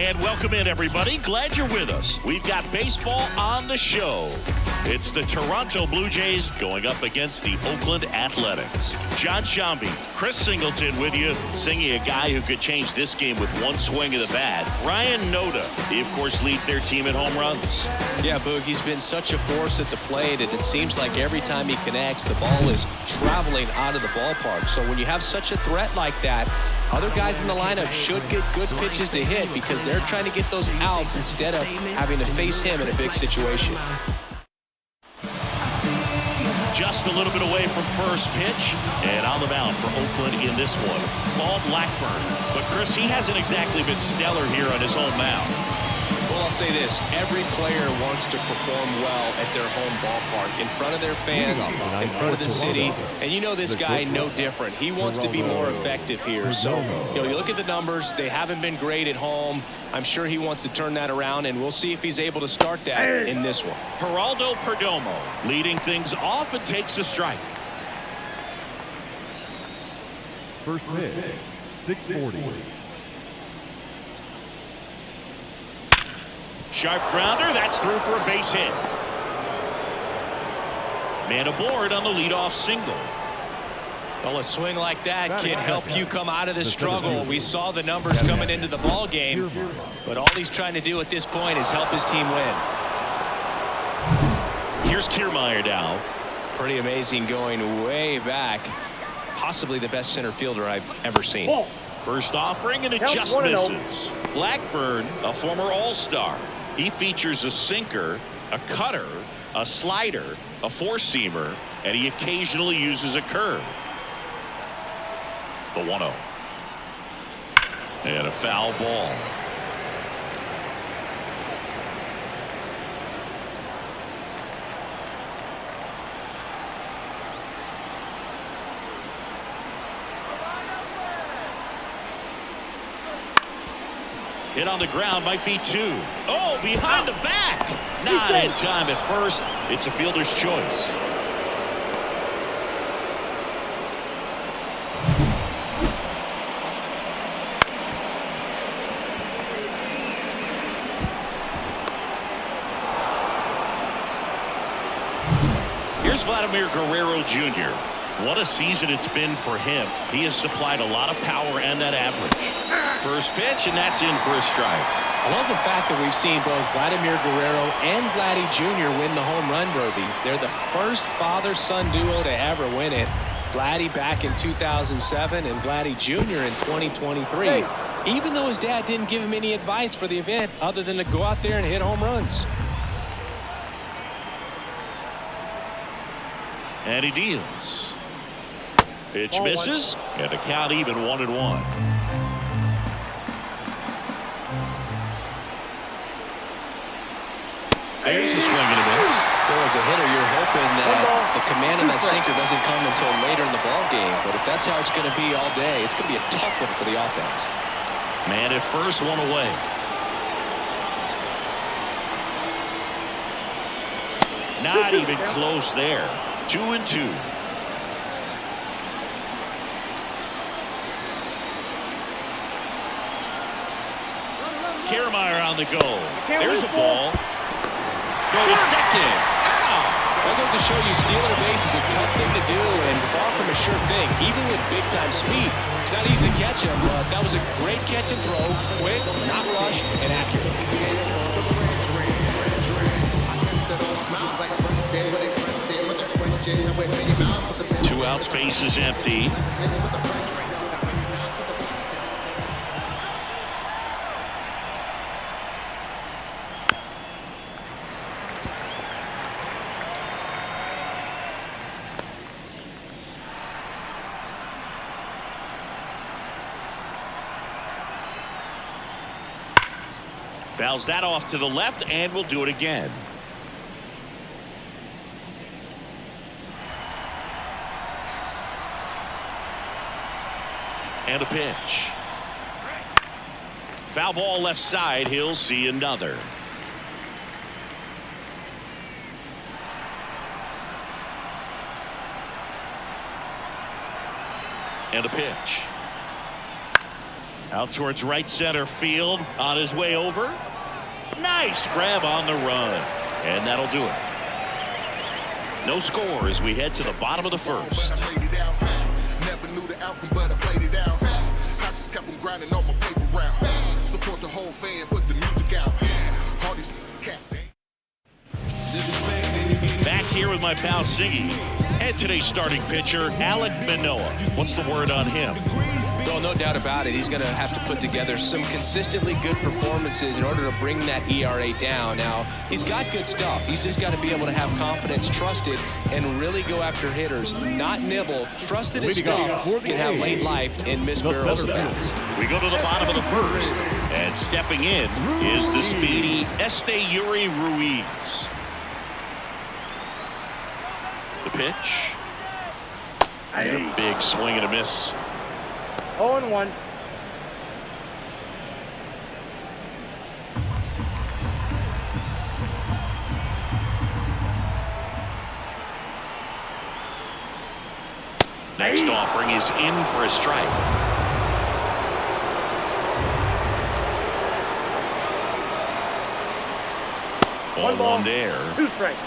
And welcome in, everybody. Glad you're with us. We've got baseball on the show. It's the Toronto Blue Jays going up against the Oakland Athletics. John Sciambi, Chris Singleton with you, singing a guy who could change this game with one swing of the bat. Ryan Noda, he of course leads their team in home runs. Yeah, Boog, he's been such a force at the plate, and it seems like every time he connects, the ball is traveling out of the ballpark. So when you have such a threat like that, other guys in the lineup should get good pitches to hit because they're trying to get those outs instead of having to face him in a big situation. Just a little bit away from first pitch, and on the mound for Oakland in this one, Paul Blackburn. But Chris, he hasn't exactly been stellar here on his home mound. Well, I'll say this. Every player wants to perform well at their home ballpark, in front of their fans, in front of the city. And you know this guy no different. He wants to be more effective here. So, you look at the numbers. They haven't been great at home. I'm sure he wants to turn that around, and we'll see if he's able to start that in this one. Geraldo Perdomo leading things off and takes a strike. First pitch, 640. Sharp grounder, that's through for a base hit. Man aboard on the leadoff single. Well, a swing like that can help you come out of the struggle. We saw the numbers coming into the ball game, but all he's trying to do at this point is help his team win. Here's Kiermaier now. Pretty amazing, going way back. Possibly the best center fielder I've ever seen. First offering, and it just misses. Blackburn, a former All-Star. He features a sinker, a cutter, a slider, a four-seamer, and he occasionally uses a curve. The 1-0. And a foul ball. Hit on the ground, might be two. Oh, behind the back. Not in time at first. It's a fielder's choice. Here's Vladimir Guerrero Jr. What a season it's been for him. He has supplied a lot of power and that average. First pitch, and that's in for a strike. I love the fact that we've seen both Vladimir Guerrero and Vladdy Jr. win the home run derby. They're the first father-son duo to ever win it. Vladdy back in 2007 and Vladdy Jr. in 2023. Even though his dad didn't give him any advice for the event other than to go out there and hit home runs. And he deals. Pitch misses, and the count even 1-1. There's a swing and a miss. Well, as a hitter, you're hoping that the command of that sinker doesn't come until later in the ball game. But if that's how it's going to be all day, it's going to be a tough one for the offense. Man at first, one away. Not even close there. 2-2. Kiermaier on the go. There's a ball. Go to second. That goes to show you stealing a base is a tough thing to do and far from a sure thing. Even with big-time speed, it's not easy to catch him, but that was a great catch and throw. Quick, not rushed, and accurate. Two outs, base is empty. Fouls that off to the left, and we'll do it again. And a pitch. Foul ball left side. He'll see another. And a pitch. Out towards right center field. On his way over. Nice grab on the run. And that'll do it. No score as we head to the bottom of the first. Never knew the outcome, but I played it out. I just kept on grinding on my paper route. Support the whole fan, put the music out. All these cat. Back here with my pal Siggy. And today's starting pitcher, Alek Manoah. What's the word on him? Well, no doubt about it. He's going to have to put together some consistently good performances in order to bring that ERA down. Now, he's got good stuff. He's just got to be able to have confidence, trust it, and really go after hitters. Not nibble. Trust that his stuff can have late life and miss barrels of bats. We go to the bottom of the first. And stepping in is the speedy Esteury Ruiz. The pitch. And a big swing and a miss. 0-1. Next offering is in for a strike. One ball, there. 2 strikes.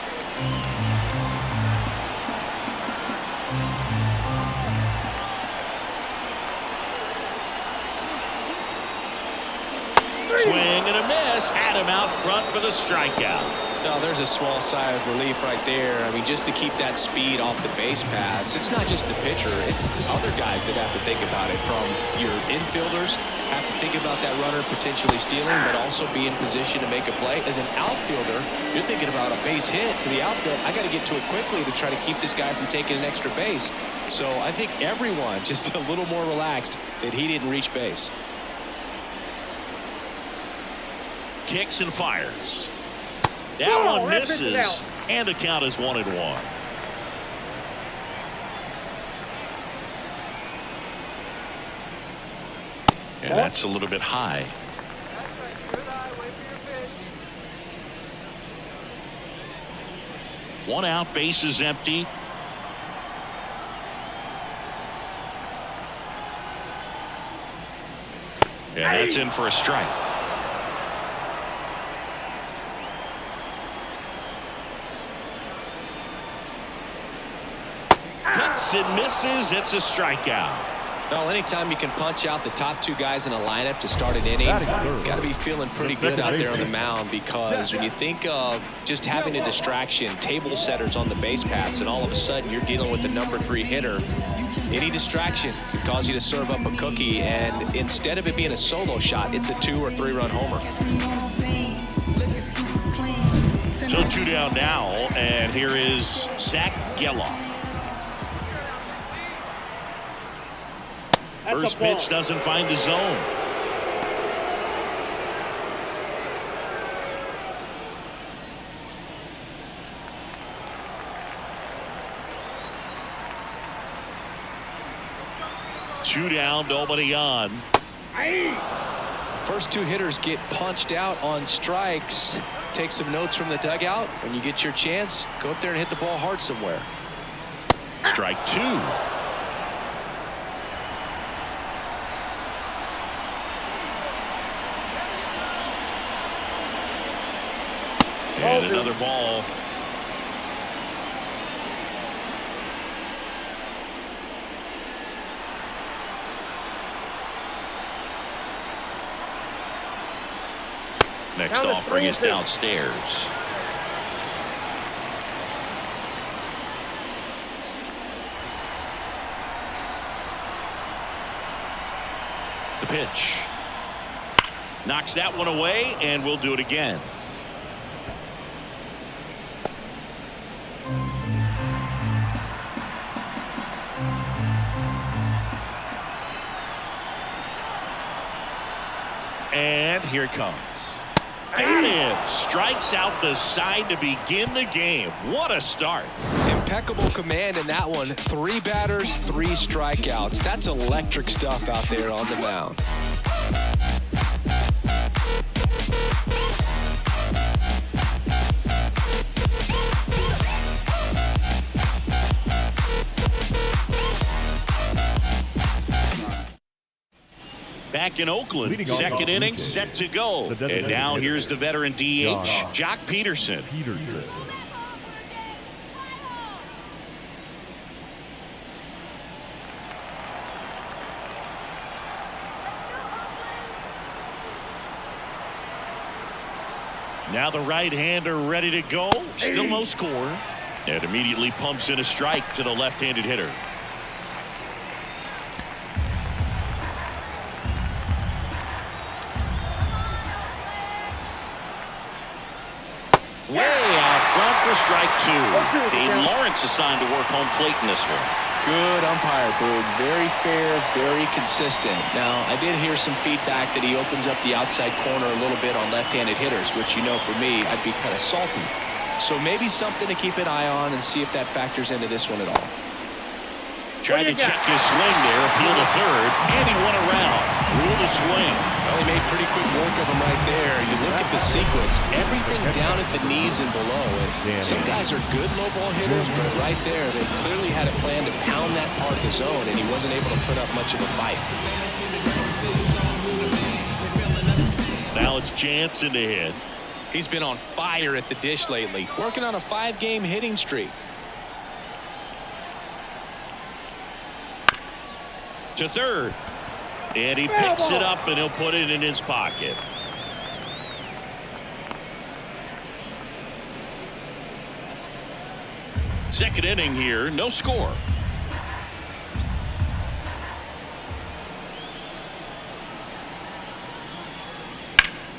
Swing and a miss. Adam out front for the strikeout. Now, there's a small sigh of relief right there. I mean, just to keep that speed off the base paths. It's not just the pitcher. It's other guys that have to think about it. From your infielders, have to think about that runner potentially stealing, but also be in position to make a play. As an outfielder, you're thinking about a base hit to the outfield. I got to get to it quickly to try to keep this guy from taking an extra base. So I think everyone just a little more relaxed that he didn't reach base. Kicks and fires. That one misses, and the count is 1-1. And that's a little bit high. One out, base is empty. And that's in for a strike. Hits and misses. It's a strikeout. Well, anytime you can punch out the top 2 guys in a lineup to start an inning, got to be feeling pretty good out there on the mound, because when you think of just having a distraction, table setters on the base paths, and all of a sudden you're dealing with the number 3 hitter, any distraction could cause you to serve up a cookie, and instead of it being a solo shot, it's a 2 or 3 run homer. So 2 down now, and here is Zach Geloff. First pitch doesn't find the zone. Two down, nobody on. First 2 hitters get punched out on strikes. Take some notes from the dugout. When you get your chance, go up there and hit the ball hard somewhere. Strike 2. And another ball. Next offering is downstairs. The pitch. Knocks that one away, and we'll do it again. And here it comes. Got in. Strikes out the side to begin the game. What a start. Impeccable command in that one. 3 batters, 3 strikeouts. That's electric stuff out there on the mound. Back in Oakland, second inning set to go. And now here's the veteran DH, Jock Peterson. Now the right-hander ready to go. Still no score. And immediately pumps in a strike to the left-handed hitter. Way out front for strike two. Dave Lawrence assigned to work home plate in this one. Good umpire, Boog. Very fair, very consistent. Now, I did hear some feedback that he opens up the outside corner a little bit on left-handed hitters, which, you know, for me, I'd be kind of salty. So maybe something to keep an eye on and see if that factors into this one at all. Tried to check his swing there, appeal to third, and he went around. Ruled the swing. Well, he made pretty quick work of him right there. You look at the sequence, everything down at the knees and below. And some guys are good low ball hitters, but right there, they clearly had a plan to pound that part of the zone, and he wasn't able to put up much of a fight. Now it's Jansen to hit. He's been on fire at the dish lately, working on a 5-game hitting streak. To third. And he picks it up and he'll put it in his pocket. Second inning here, no score.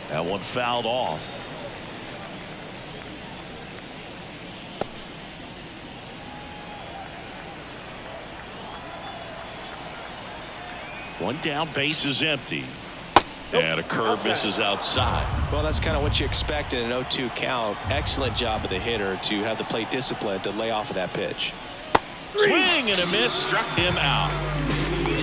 That one fouled off. One down, base is empty. And a curve misses outside. Well, that's kind of what you expect in an 0-2 count. Excellent job of the hitter to have the plate discipline to lay off of that pitch. Swing and a miss, struck him out.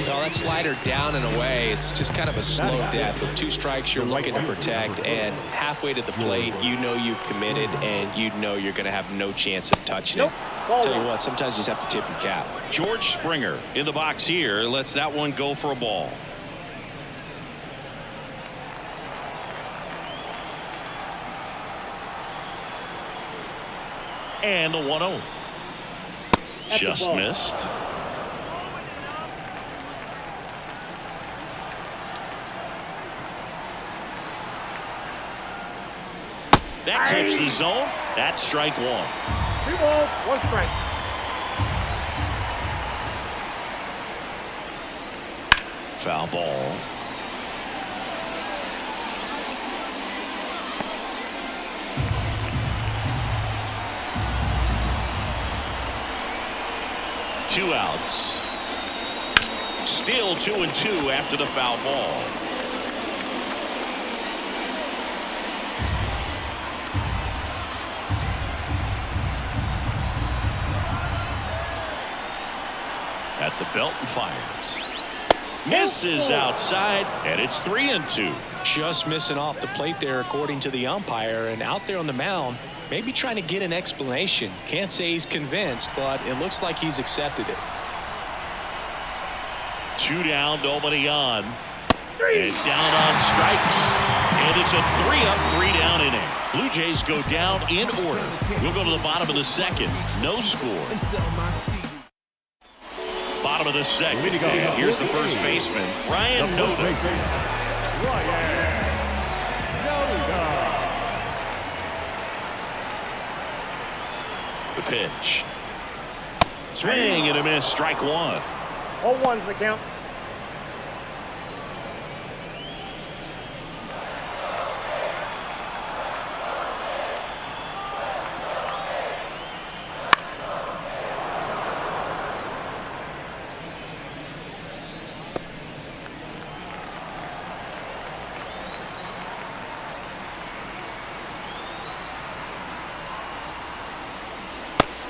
Well, that slider down and away, it's just kind of a slow death. With 2 strikes, you're looking to protect, and halfway to the plate, you know you've committed, and you know you're going to have no chance of touching it. Tell you what, sometimes you just have to tip your cap. George Springer in the box here lets that one go for a ball. And the 1-0. Just missed. That clips the zone. That's strike one. 2 balls, 1 strike. Foul ball. Two outs. Still 2-2 after the foul ball. At the belt and fires. Misses outside, and it's 3-2. Just missing off the plate there, according to the umpire, and out there on the mound, maybe trying to get an explanation. Can't say he's convinced, but it looks like he's accepted it. 2 down, nobody on. And down on strikes. And it's a 3-up, 3-down inning. Blue Jays go down in order. We'll go to the bottom of the second. No score. Bottom of the second. And here's the first baseman, Ryan Noda. The pitch. Swing and a miss, strike one. 0-1's the count.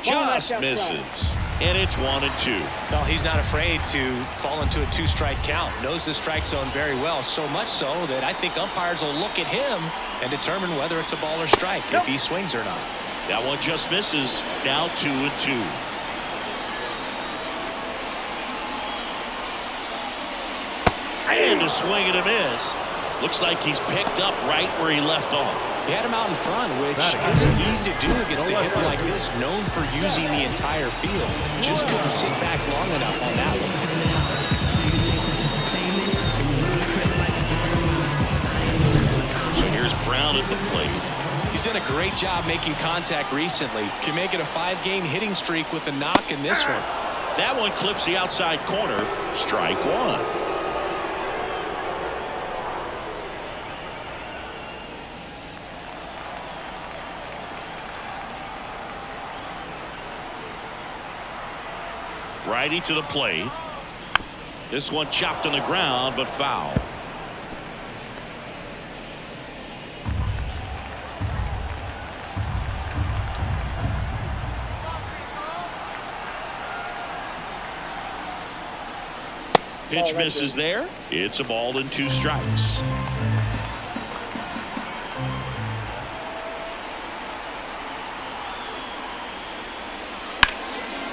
Just misses. And it's 1-2. Well, he's not afraid to fall into a 2-strike count. Knows the strike zone very well, so much so that I think umpires will look at him and determine whether it's a ball or strike, if he swings or not. That one just misses. Now 2-2. And a swing and a miss. Looks like he's picked up right where he left off. He had him out in front, which isn't easy to do against a hitter like this, known for using the entire field. Just couldn't sit back long enough on that one. So here's Brown at the plate. He's done a great job making contact recently. Can make it a 5-game hitting streak with a knock in this one. That one clips the outside corner. Strike one. Righty to the plate. This one chopped on the ground, but foul. Pitch misses there. It's a ball and 2 strikes.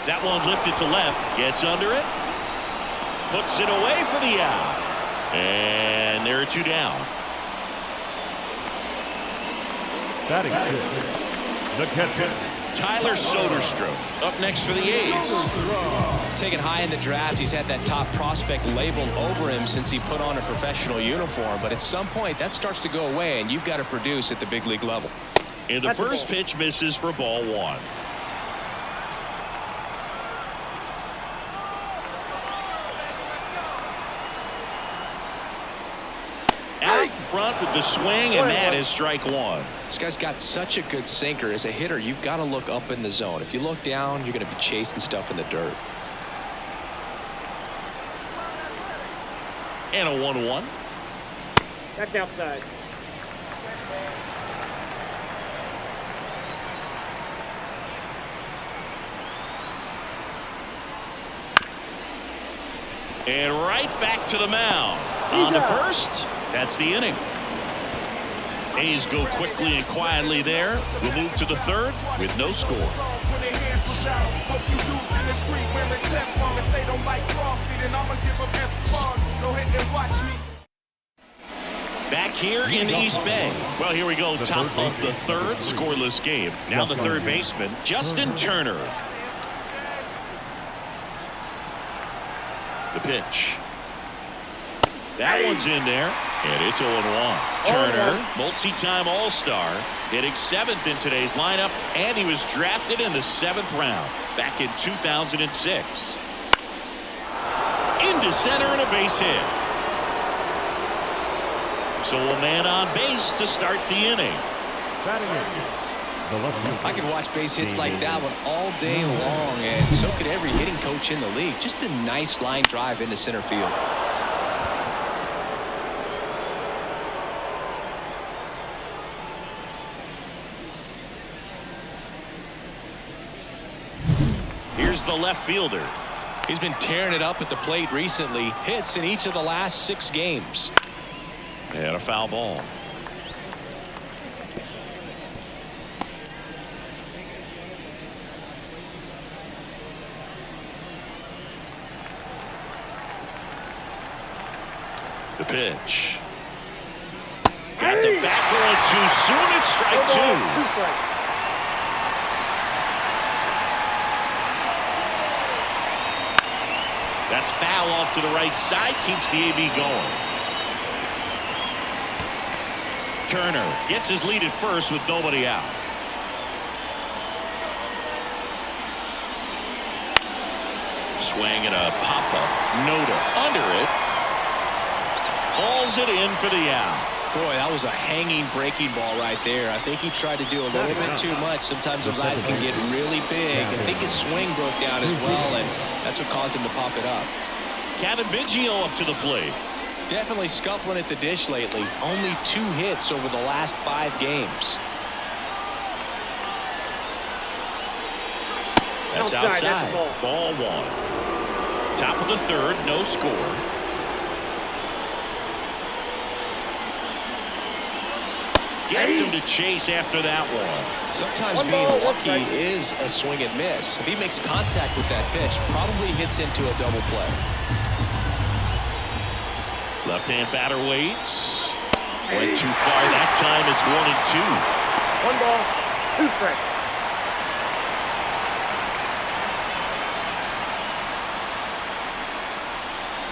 That one lifted to left. Gets under it. Puts it away for the out. And there are 2 down. Batting 6, the catcher, Tyler Soderstrom up next for the A's. Taken high in the draft, he's had that top prospect labeled over him since he put on a professional uniform. But at some point, that starts to go away, and you've got to produce at the big league level. And the first pitch misses for ball 1. Out front with the swing, and that is strike 1. This guy's got such a good sinker. As a hitter, you've got to look up in the zone. If you look down, you're going to be chasing stuff in the dirt. And a 1-1. That's outside. And right back to the mound. On the first, that's the inning. A's go quickly and quietly there. We'll move to the third with no score. Back here in East Bay. Well, here we go. Top of the third, scoreless game. Now the third baseman, Justin Turner. The pitch. That one's in there, and it's 0-1. Turner, multi-time All-Star, hitting 7th in today's lineup, and he was drafted in the 7th round back in 2006. Into center and a base hit. So a man on base to start the inning. I could watch base hits like that one all day long, and so could every hitting coach in the league. Just a nice line drive into center field. Here's the left fielder. He's been tearing it up at the plate recently. Hits in each of the last 6 games. And a foul ball. The pitch. Got the bat going too soon. It's strike 2. That's foul off to the right side. Keeps the AB going. Turner gets his lead at first with nobody out. Swing and a pop-up. Noda under it. Hauls it in for the out. Boy, that was a hanging breaking ball right there. I think he tried to do a little bit too much. Sometimes those eyes can get really big. I think his swing broke down as well, and that's what caused him to pop it up. Kevin Biggio up to the plate. Definitely scuffling at the dish lately. Only 2 hits over the last 5 games. That's outside. Ball 1. Top of the third, no score. Gets him to chase after that one. Sometimes being lucky is a swing and miss. If he makes contact with that pitch, probably hits into a double play. Left-hand batter waits. Went too far that time. It's 1-2. 1 ball, 2 strikes.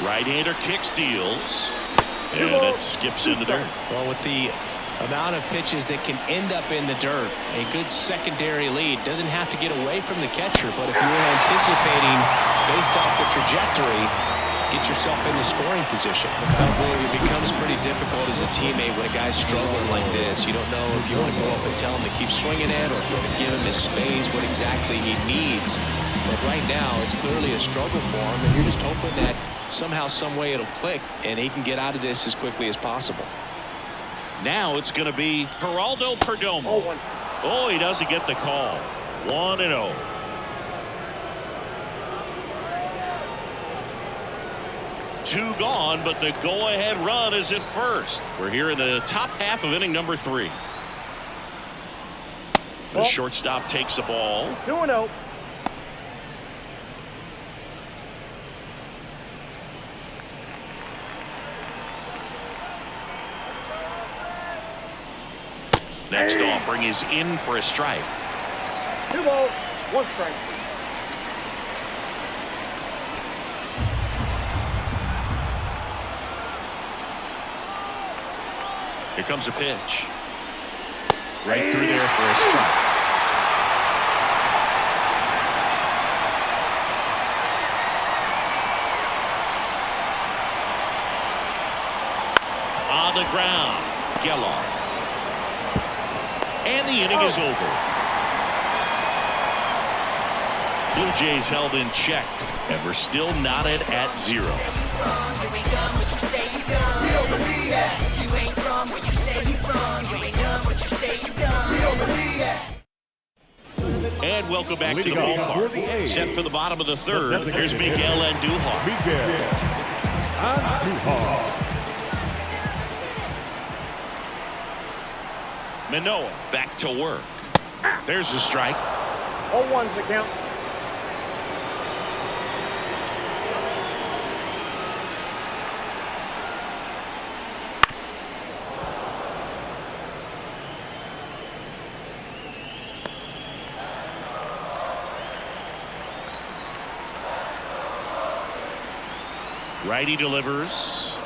Right-hander kicks, deals, and it skips in the dirt. Well, with the amount of pitches that can end up in the dirt, a good secondary lead doesn't have to get away from the catcher, but if you were anticipating based off the trajectory, get yourself in the scoring position. It becomes pretty difficult as a teammate when a guy's struggling like this. You don't know if you want to go up and tell him to keep swinging it or if you want to give him his space, what exactly he needs. But right now, it's clearly a struggle for him, and you're just hoping that somehow, some way it'll click, and he can get out of this as quickly as possible. Now it's going to be Geraldo Perdomo. 0-1. Oh, he doesn't get the call. 1-0. Two gone, but the go-ahead run is at first. We're here in the top half of inning number 3. The shortstop takes the ball. 2-0. Next offering is in for a strike. 2 balls, 1 strike. Here comes a pitch. Right through there for a strike. On the ground, Geller. And the inning is over. Blue Jays held in check, and we're still knotted at 0. And welcome back to the ballpark. Set for the bottom of the 3rd. Here's Miguel Andujar. Manoah back to work. There's the strike. 0-1's the count. Righty delivers.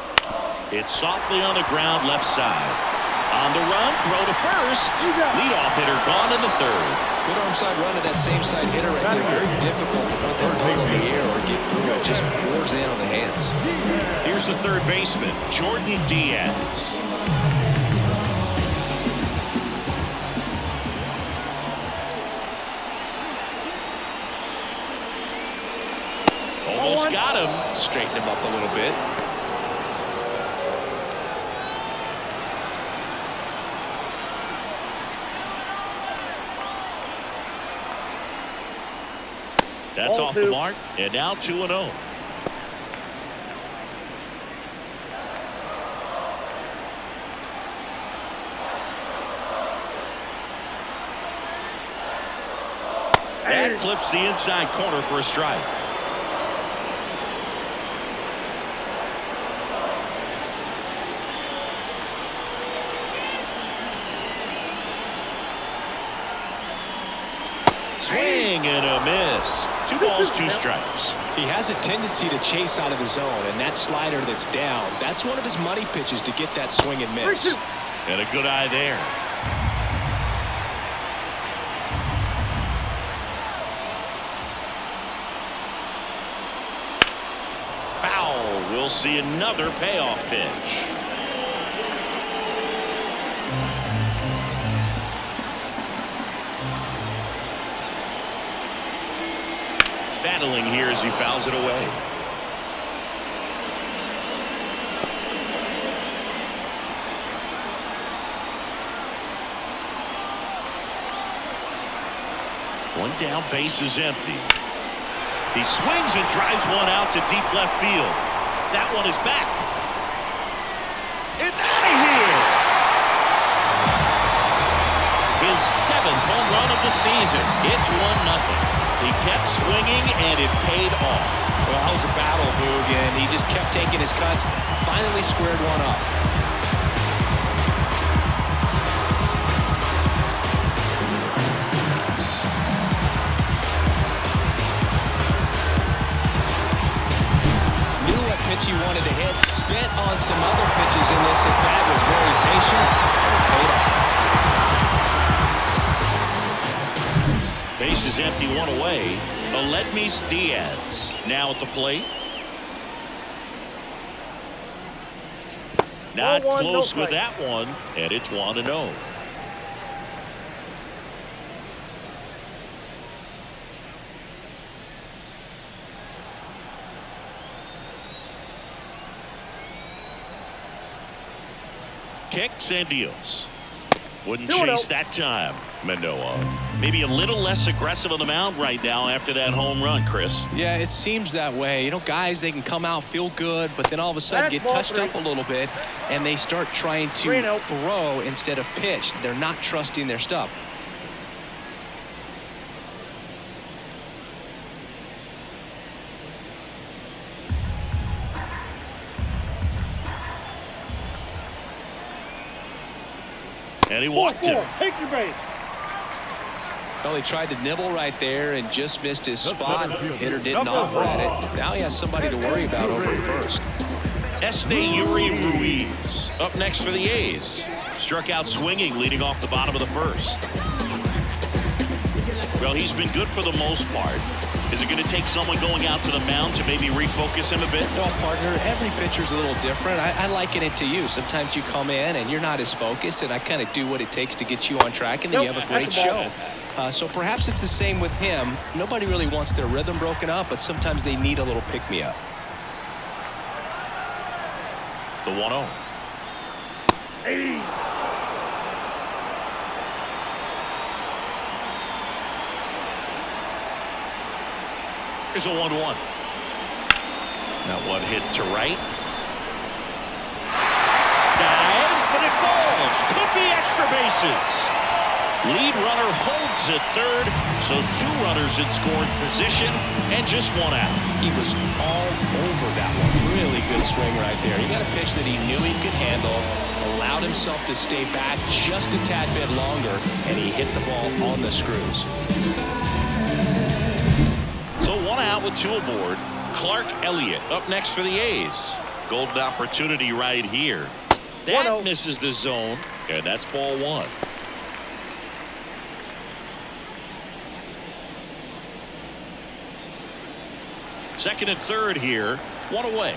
It's softly on the ground, left side. On the run, throw to first. Leadoff hitter gone in the 3rd. Good arm side run to that same side hitter right there. Very difficult to put that ball in the air or get through it. Just pours in on the hands. Here's the 3rd baseman, Jordan Diaz. Almost got him. Straighten him up a little bit. That's off the mark, and now 2-0. That clips the inside corner for a strike. Swing and a miss. 2 balls, 2 strikes. He has a tendency to chase out of the zone, and that slider that's down, that's one of his money pitches to get that swing and miss. And a good eye there. Foul. We'll see another payoff pitch. Battling here as he fouls it away. One down, base is empty. He swings and drives one out to deep left field. That one is back. It's out of here. His 7th home run of the season. It's 1-0. He kept swinging, and it paid off. Well, that was a battle, Boog, and he just kept taking his cuts. Finally squared one up. Knew what pitch he wanted to hit. Spent on some other pitches in this at-bat. Was very patient, and it paid off. Base is empty, one away. Vladimir Diaz now at the plate. Not 1-1, close no with that one, and it's 1-0. Kicks and deals. Wouldn't chase that time, Manoah. Maybe a little less aggressive on the mound right now after that home run, Chris. Yeah, it seems that way. You know, guys, they can come out, feel good, but then all of a sudden get touched up a little bit, and they start trying to throw instead of pitch. They're not trusting their stuff. And he walked him. Take your base. Well, he tried to nibble right there and just missed his spot. Hitter didn't offer at it. Now he has somebody to worry about over at first. Yuri Ruiz up next for the A's. Struck out swinging, leading off the bottom of the first. Well, he's been good for the most part. Is it going to take someone going out to the mound to maybe refocus him a bit? Well, partner, every pitcher's a little different. I liken it to you. Sometimes you come in and you're not as focused, and I kind of do what it takes to get you on track, and then you have a great show. So perhaps it's the same with him. Nobody really wants their rhythm broken up, but sometimes they need a little pick-me-up. The 1-0. Hey. Here's a 1-1. That one hit to right. Dives, but it falls. Could be extra bases. Lead runner holds at third, so 2 runners in scoring position and just 1 out. He was all over that one. Really good swing right there. He got a pitch that he knew he could handle, allowed himself to stay back just a tad bit longer, and he hit the ball on the screws. So 1 out with 2 aboard. Clark Elliott up next for the A's. Golden opportunity right here. That misses the zone, and that's ball 1. Second and third here. 1 away.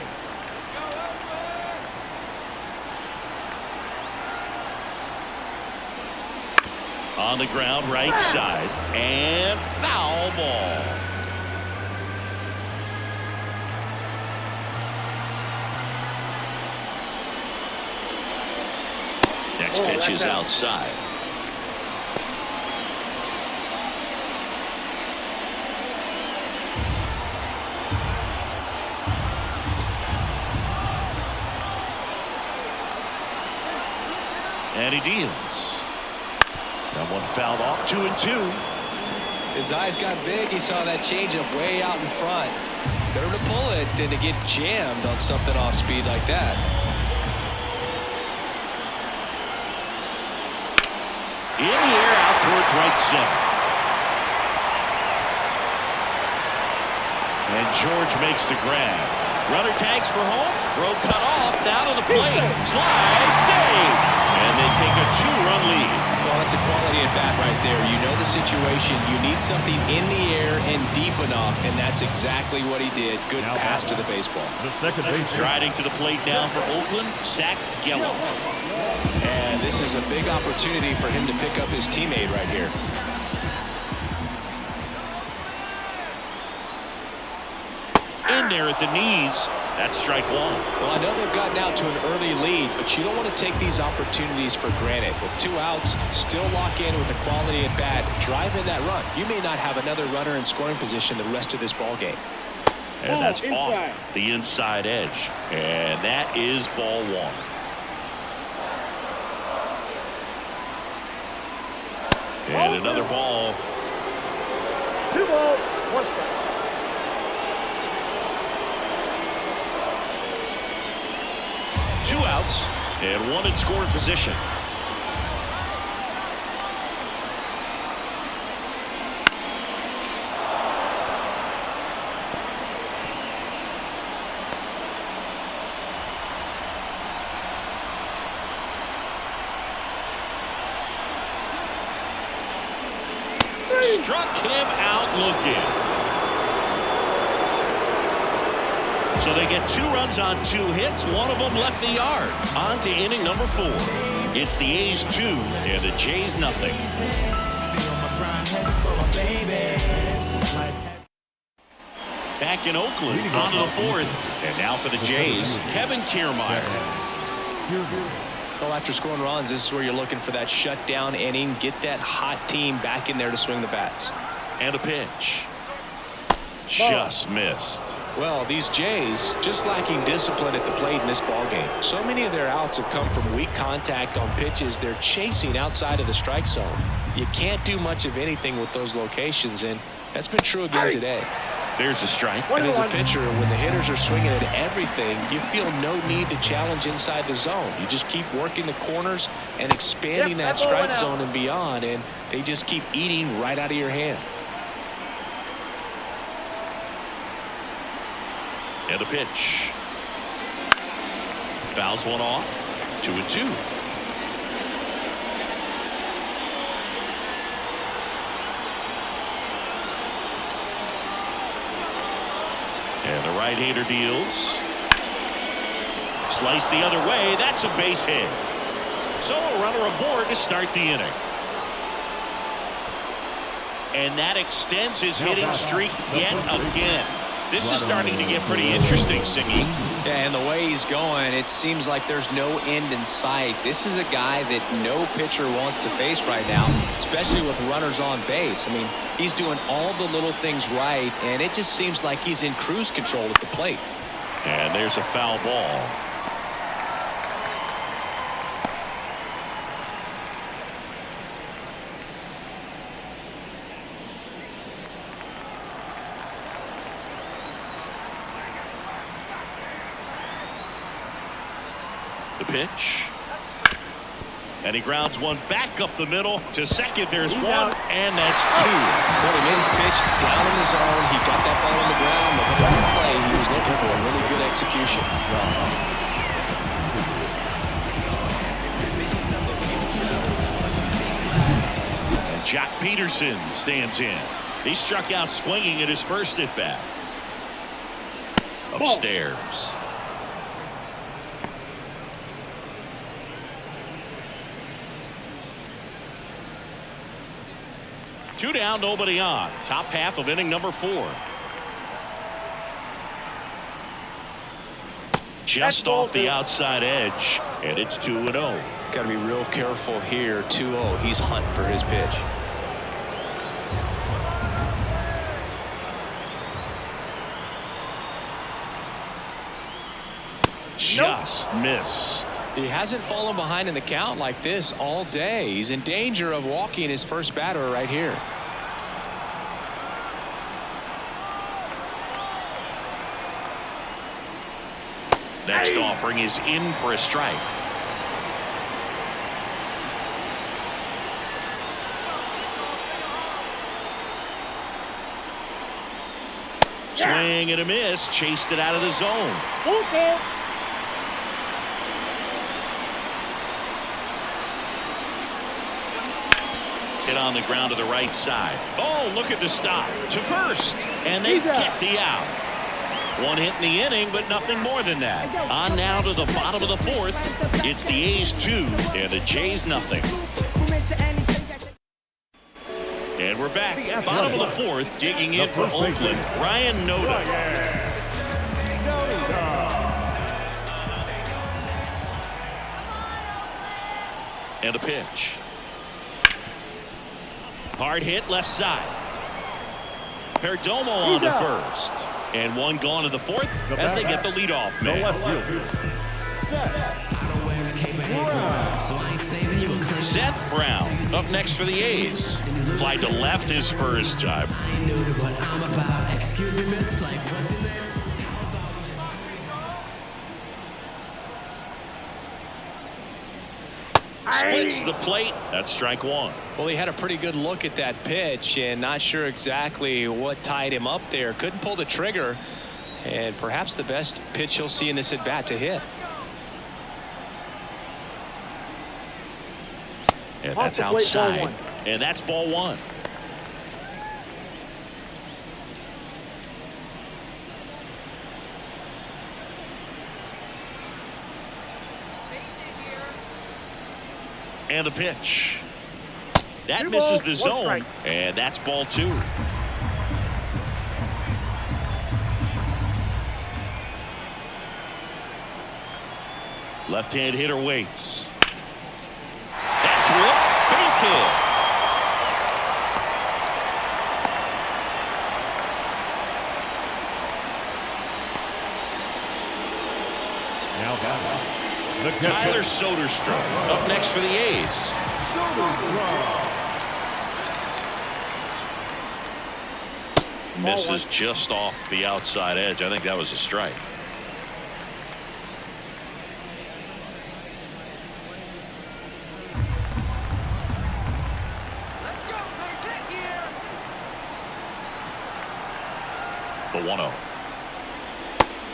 On the ground, right side, and foul ball. Next pitch is outside. And he deals. That one fouled off. 2-2. His eyes got big. He saw that changeup way out in front. Better to pull it than to get jammed on something off speed like that. In the air, out towards right center. And George makes the grab. Runner tags for home. Throw cut off. Down to the plate. Slide. Save. And they take a 2-run lead. Well, it's a quality at bat right there. You know the situation. You need something in the air and deep enough, and that's exactly what he did. Good pass to the baseball. The second base. Striding to the plate now for Oakland, Zach Gallo. And this is a big opportunity for him to pick up his teammate right here. In there at the knees. That's strike 1. Well, I know they've gotten out to an early lead, but you don't want to take these opportunities for granted. With 2 outs, still lock in with a quality at bat, drive in that run. You may not have another runner in scoring position the rest of this ball game. And that's off the inside edge. And that is ball 1. And another ball. 2 balls. One strike. Two outs and one in scoring position. Struck him out looking. So they get 2 runs on 2 hits. One of them left the yard. On to inning number 4. It's the A's 2 and the Jays nothing. Back in Oakland, on to the 4th. And now for the Jays, Kevin Kiermaier. Well, after scoring runs, this is where you're looking for that shutdown inning. Get that hot team back in there to swing the bats. And a pitch. Just missed. Well, these Jays just lacking discipline at the plate in this ballgame. So many of their outs have come from weak contact on pitches they're chasing outside of the strike zone. You can't do much of anything with those locations, and that's been true again today. There's a strike. And as a pitcher, when the hitters are swinging at everything, you feel no need to challenge inside the zone. You just keep working the corners and expanding that strike zone and beyond, and they just keep eating right out of your hand. And a pitch. Fouls one off. 2-2. And the right-hander deals. Slice the other way. That's a base hit. So a runner aboard to start the inning. And that extends his hitting streak yet again. This is starting to get pretty interesting, Singy. Yeah, and the way he's going, it seems like there's no end in sight. This is a guy that no pitcher wants to face right now, especially with runners on base. I mean, he's doing all the little things right, and it just seems like he's in cruise control at the plate. And there's a foul ball. The pitch. And he grounds one back up the middle to second. There's one, and that's 2. Well, he made his pitch down in the zone. He got that ball on the ground. The double play he was looking for. Really good execution. And Jock Peterson stands in. He struck out swinging at his first at bat. Upstairs. Two down, nobody on. Top half of inning number 4. Just off the outside edge, and it's 2-0. Got to be real careful here. 2-0. He's hunting for his pitch. Just missed. He hasn't fallen behind in the count like this all day. He's in danger of walking his first batter right here. Next offering is in for a strike. Swing and a miss. Chased it out of the zone. Okay. Hit on the ground to the right side. Oh, look at the stop to first, and they get the out. One hit in the inning, but nothing more than that. On now to the bottom of the 4th. It's the A's 2 and the Jays nothing. And we're back. Bottom of the 4th, digging in for Oakland, Ryan Noda. And a pitch. Hard hit left side. Perdomo on to first. And one gone to the 4th as they get the leadoff man. Seth Brown up next for the A's. Fly to left his first time. Splits the plate. That's strike one. Well, he had a pretty good look at that pitch and not sure exactly what tied him up there. Couldn't pull the trigger, and perhaps the best pitch he'll see in this at bat to hit. And that's outside. And that's ball one. And the pitch. That misses the zone. And that's ball two. Left-hand hitter waits. That's whipped. Base hit. Now batting, the catcher. Tyler Soderstrom up next for the A's. Misses just off the outside edge. I think that was a strike. The 1-0.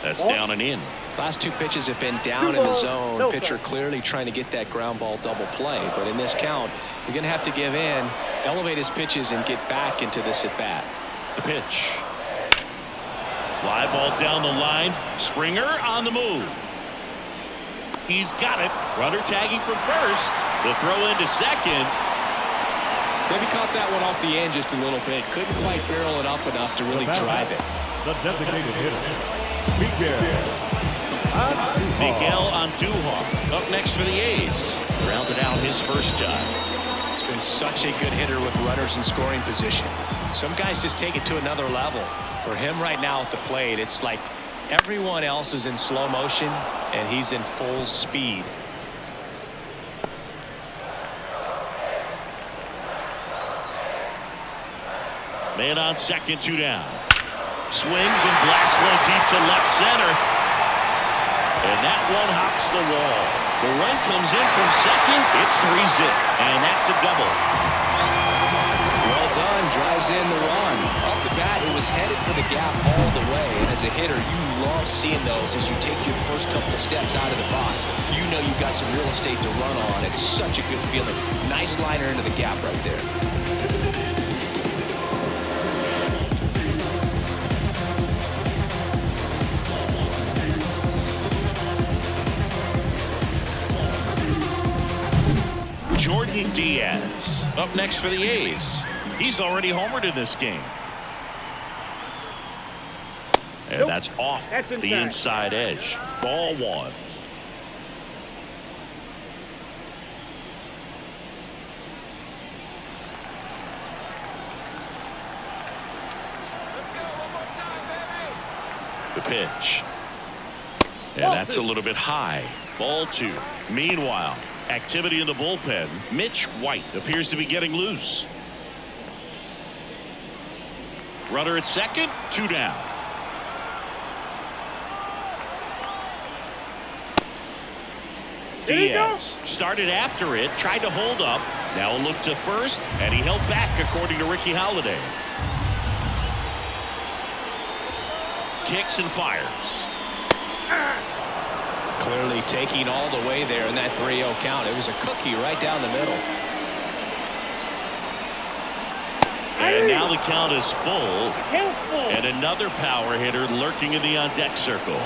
That's down and in. Last two pitches have been down in the zone. Pitcher clearly trying to get that ground ball double play. But in this count, he's going to have to give in, elevate his pitches, and get back into this at bat. The pitch. Fly ball down the line. Springer on the move. He's got it. Runner tagging from first. The throw into second. Maybe caught that one off the end just a little bit. Couldn't quite barrel it up enough to really drive it. The designated hitter, Miguel Andujar up next for the A's. Rounded out his first time. He's been such a good hitter with runners in scoring position. Some guys just take it to another level. For him right now at the plate, it's like everyone else is in slow motion and he's in full speed. Man on second, two down. Swings and blasts one deep to left center. And that one hops the wall. The run comes in from second. It's 3-zip. And that's a double. Well done. Drives in the run. Off the bat, it was headed for the gap all the way. And as a hitter, you love seeing those as you take your first couple of steps out of the box. You know you've got some real estate to run on. It's such a good feeling. Nice liner into the gap right there. Jordan Diaz up next for the A's. He's already homered in this game. And that's off the inside edge. Ball one. The pitch. And that's a little bit high. Ball two. Meanwhile, activity in the bullpen. Mitch White appears to be getting loose. Runner at second, two down. Diaz started after it, tried to hold up. Now a look to first, and he held back according to Ricky Holiday. Kicks and fires. Clearly taking all the way there in that 3-0 count. It was a cookie right down the middle. And now the count is full. And another power hitter lurking in the on-deck circle.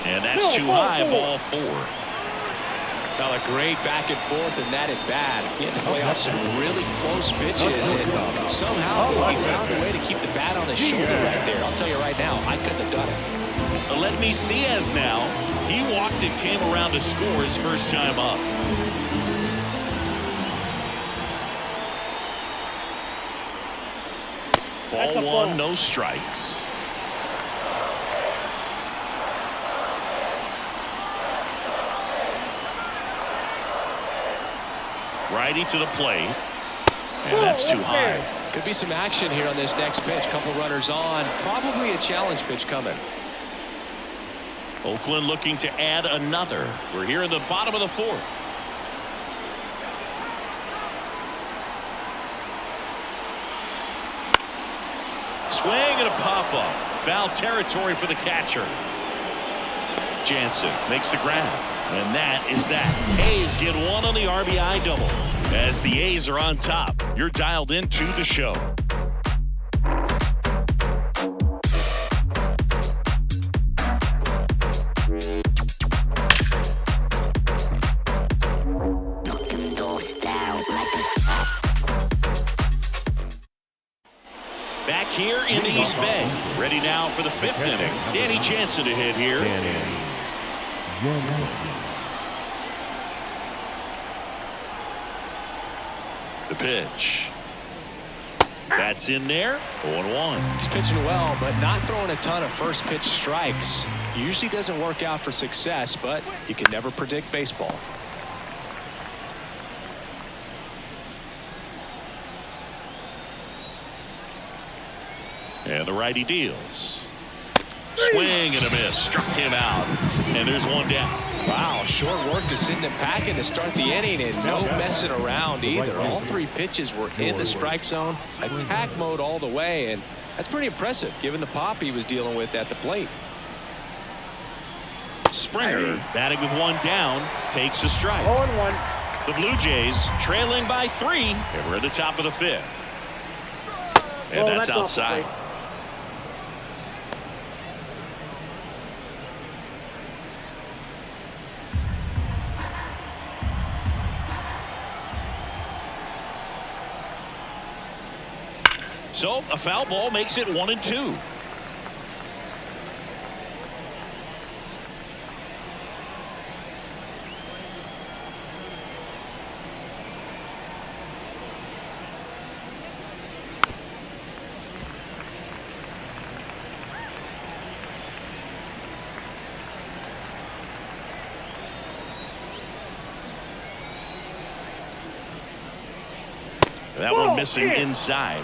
And that's too high, ball four. Now a great back and forth in that at bat. He had to play off some really close pitches, and somehow he found a way to keep the bat on his shoulder right there. I'll tell you right now, I couldn't have done it. Vladimir Diaz now. He walked and came around to score his first time up. Ball one, no strikes. Righty to the plate. And that's too high. Could be some action here on this next pitch. Couple runners on. Probably a challenge pitch coming. Oakland looking to add another. We're here in the bottom of the fourth. Swing and a pop-up. Foul territory for the catcher. Jansen makes the grab. And that is that. A's get one on the RBI double. As the A's are on top, you're dialed into the show. Back here in East Bay. Ready now for the fifth inning. Danny Jansen to hit here. The pitch. That's in there. 0-1. He's pitching well, but not throwing a ton of first pitch strikes. Usually doesn't work out for success, but you can never predict baseball. And the righty deals. Swing and a miss. Struck him out. And there's one down. Wow, short work to send him packing to start the inning, and no messing around either. All three pitches were in the strike zone, attack mode all the way, and that's pretty impressive given the pop he was dealing with at the plate. Springer batting with one down takes a strike. 0-1. The Blue Jays trailing by 3, and we're at the top of the fifth. And that's outside. So a foul ball makes it 1-2. That one missing inside.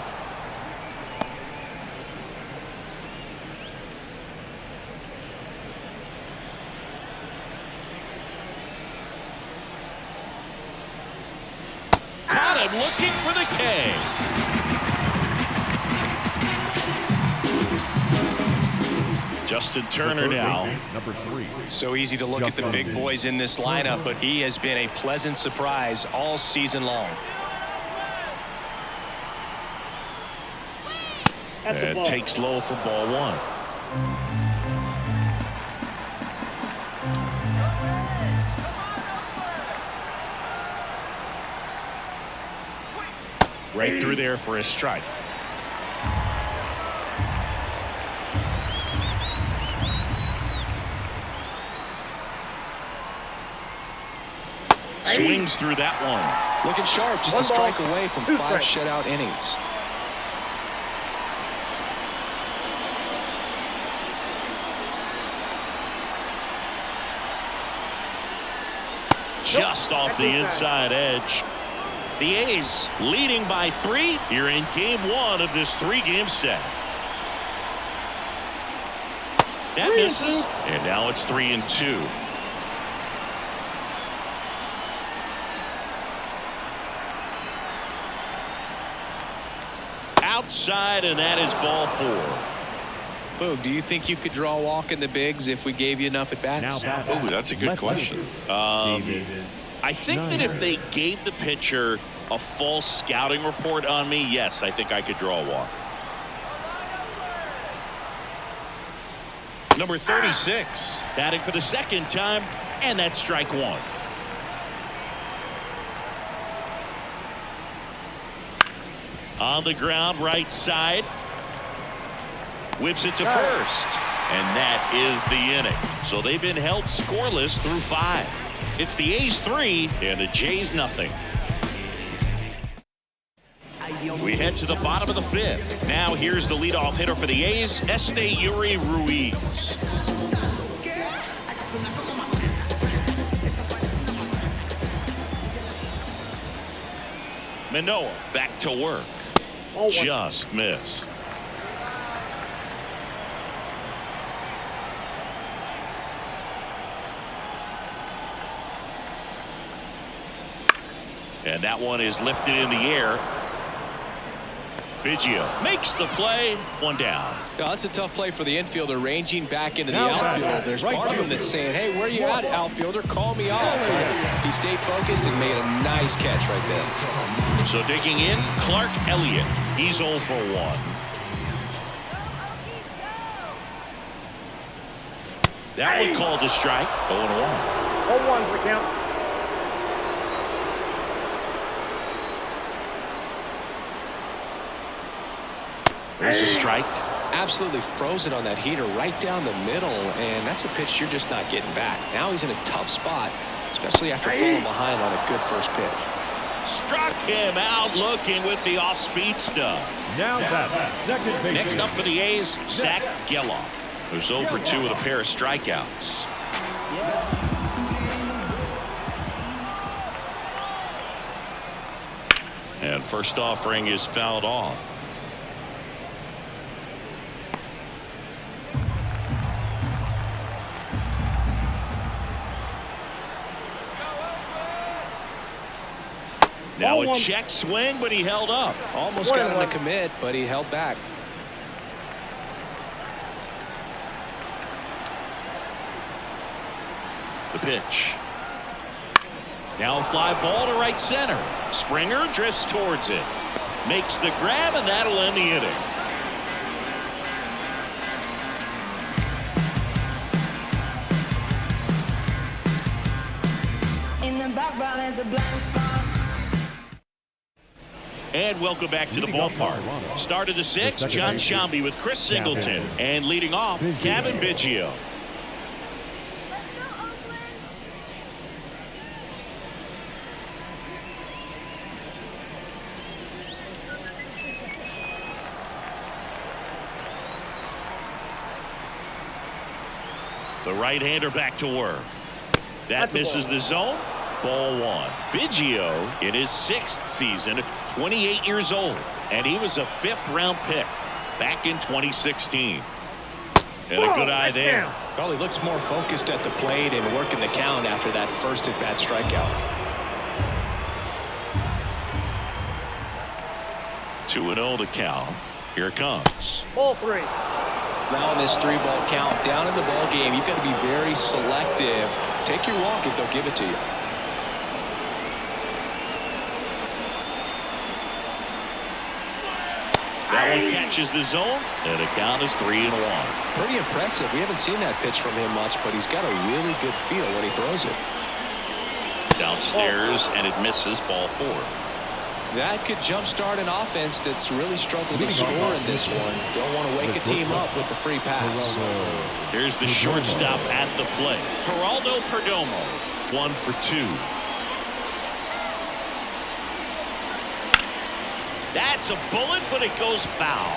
Caught him looking for the K. Justin Turner now. Number 3. So easy to look at the big boys in this lineup, but he has been a pleasant surprise all season long. And takes low for ball 1. Right through there for a strike. Swings through that one. Looking sharp, just a strike away from 5 shutout innings. Just off the inside edge. The A's leading by 3 here in game 1 of this 3-game set. That misses, and now it's 3-2. Outside, and that is ball 4. Boog, do you think you could draw a walk in the bigs if we gave you enough at bats? Oh, that's a good question. I think that if they gave the pitcher a full scouting report on me, yes, I think I could draw a walk. Number 36, batting for the second time, and that's strike 1. On the ground, right side. Whips it to first. And that is the inning. So they've been held scoreless through 5. It's the A's 3 and the Jays nothing. We head to the bottom of the 5th. Now here's the leadoff hitter for the A's, Yuri Ruiz. Manoah back to work. Oh, Just missed. And that one is lifted in the air. Biggio makes the play. One down. Yeah, that's a tough play for the infielder, ranging back into the outfield. There's part of him that's saying, hey, where you at, outfielder? Call me off. He stayed focused and made a nice catch right there. So digging in, Clark Elliott. He's 0 for 1. That one called a strike. 0-1. 0-1's the count. There's a strike. Absolutely frozen on that heater right down the middle, and that's a pitch you're just not getting back. Now he's in a tough spot, especially after falling behind on a good first pitch. Struck him out looking with the off-speed stuff. Now that second base. Next up for the A's, Zach Geloff, who's 0 for 2 with a pair of strikeouts. And first offering is fouled off. Now a check swing, but he held up. Almost got him to commit, but he held back. The pitch. Now a fly ball to right center. Springer drifts towards it. Makes the grab, and that'll end the inning. In the background is a blind spot. And welcome back to the ballpark. Start of the sixth, John Sciambi with Chris Singleton. And leading off, Kevin Biggio. The right-hander back to work. That misses the zone. Ball 1. Biggio in his 6th season, 28 years old, and he was a 5th-round pick back in 2016. And a good eye there. Well, he looks more focused at the plate and working the count after that first at-bat strikeout. 2-0 to count. Here it comes. Ball 3. Now in this 3-ball count, down in the ball game, you've got to be very selective. Take your walk if they'll give it to you. That one catches the zone, and the count is 3-1. Pretty impressive. We haven't seen that pitch from him much, but he's got a really good feel when he throws it. Downstairs, and it misses. Ball 4. That could jumpstart an offense that's really struggled to score in this one. Don't want to wake a team up with the free pass. Here's the shortstop at the plate. Geraldo Perdomo, 1 for 2. That's a bullet, but it goes foul.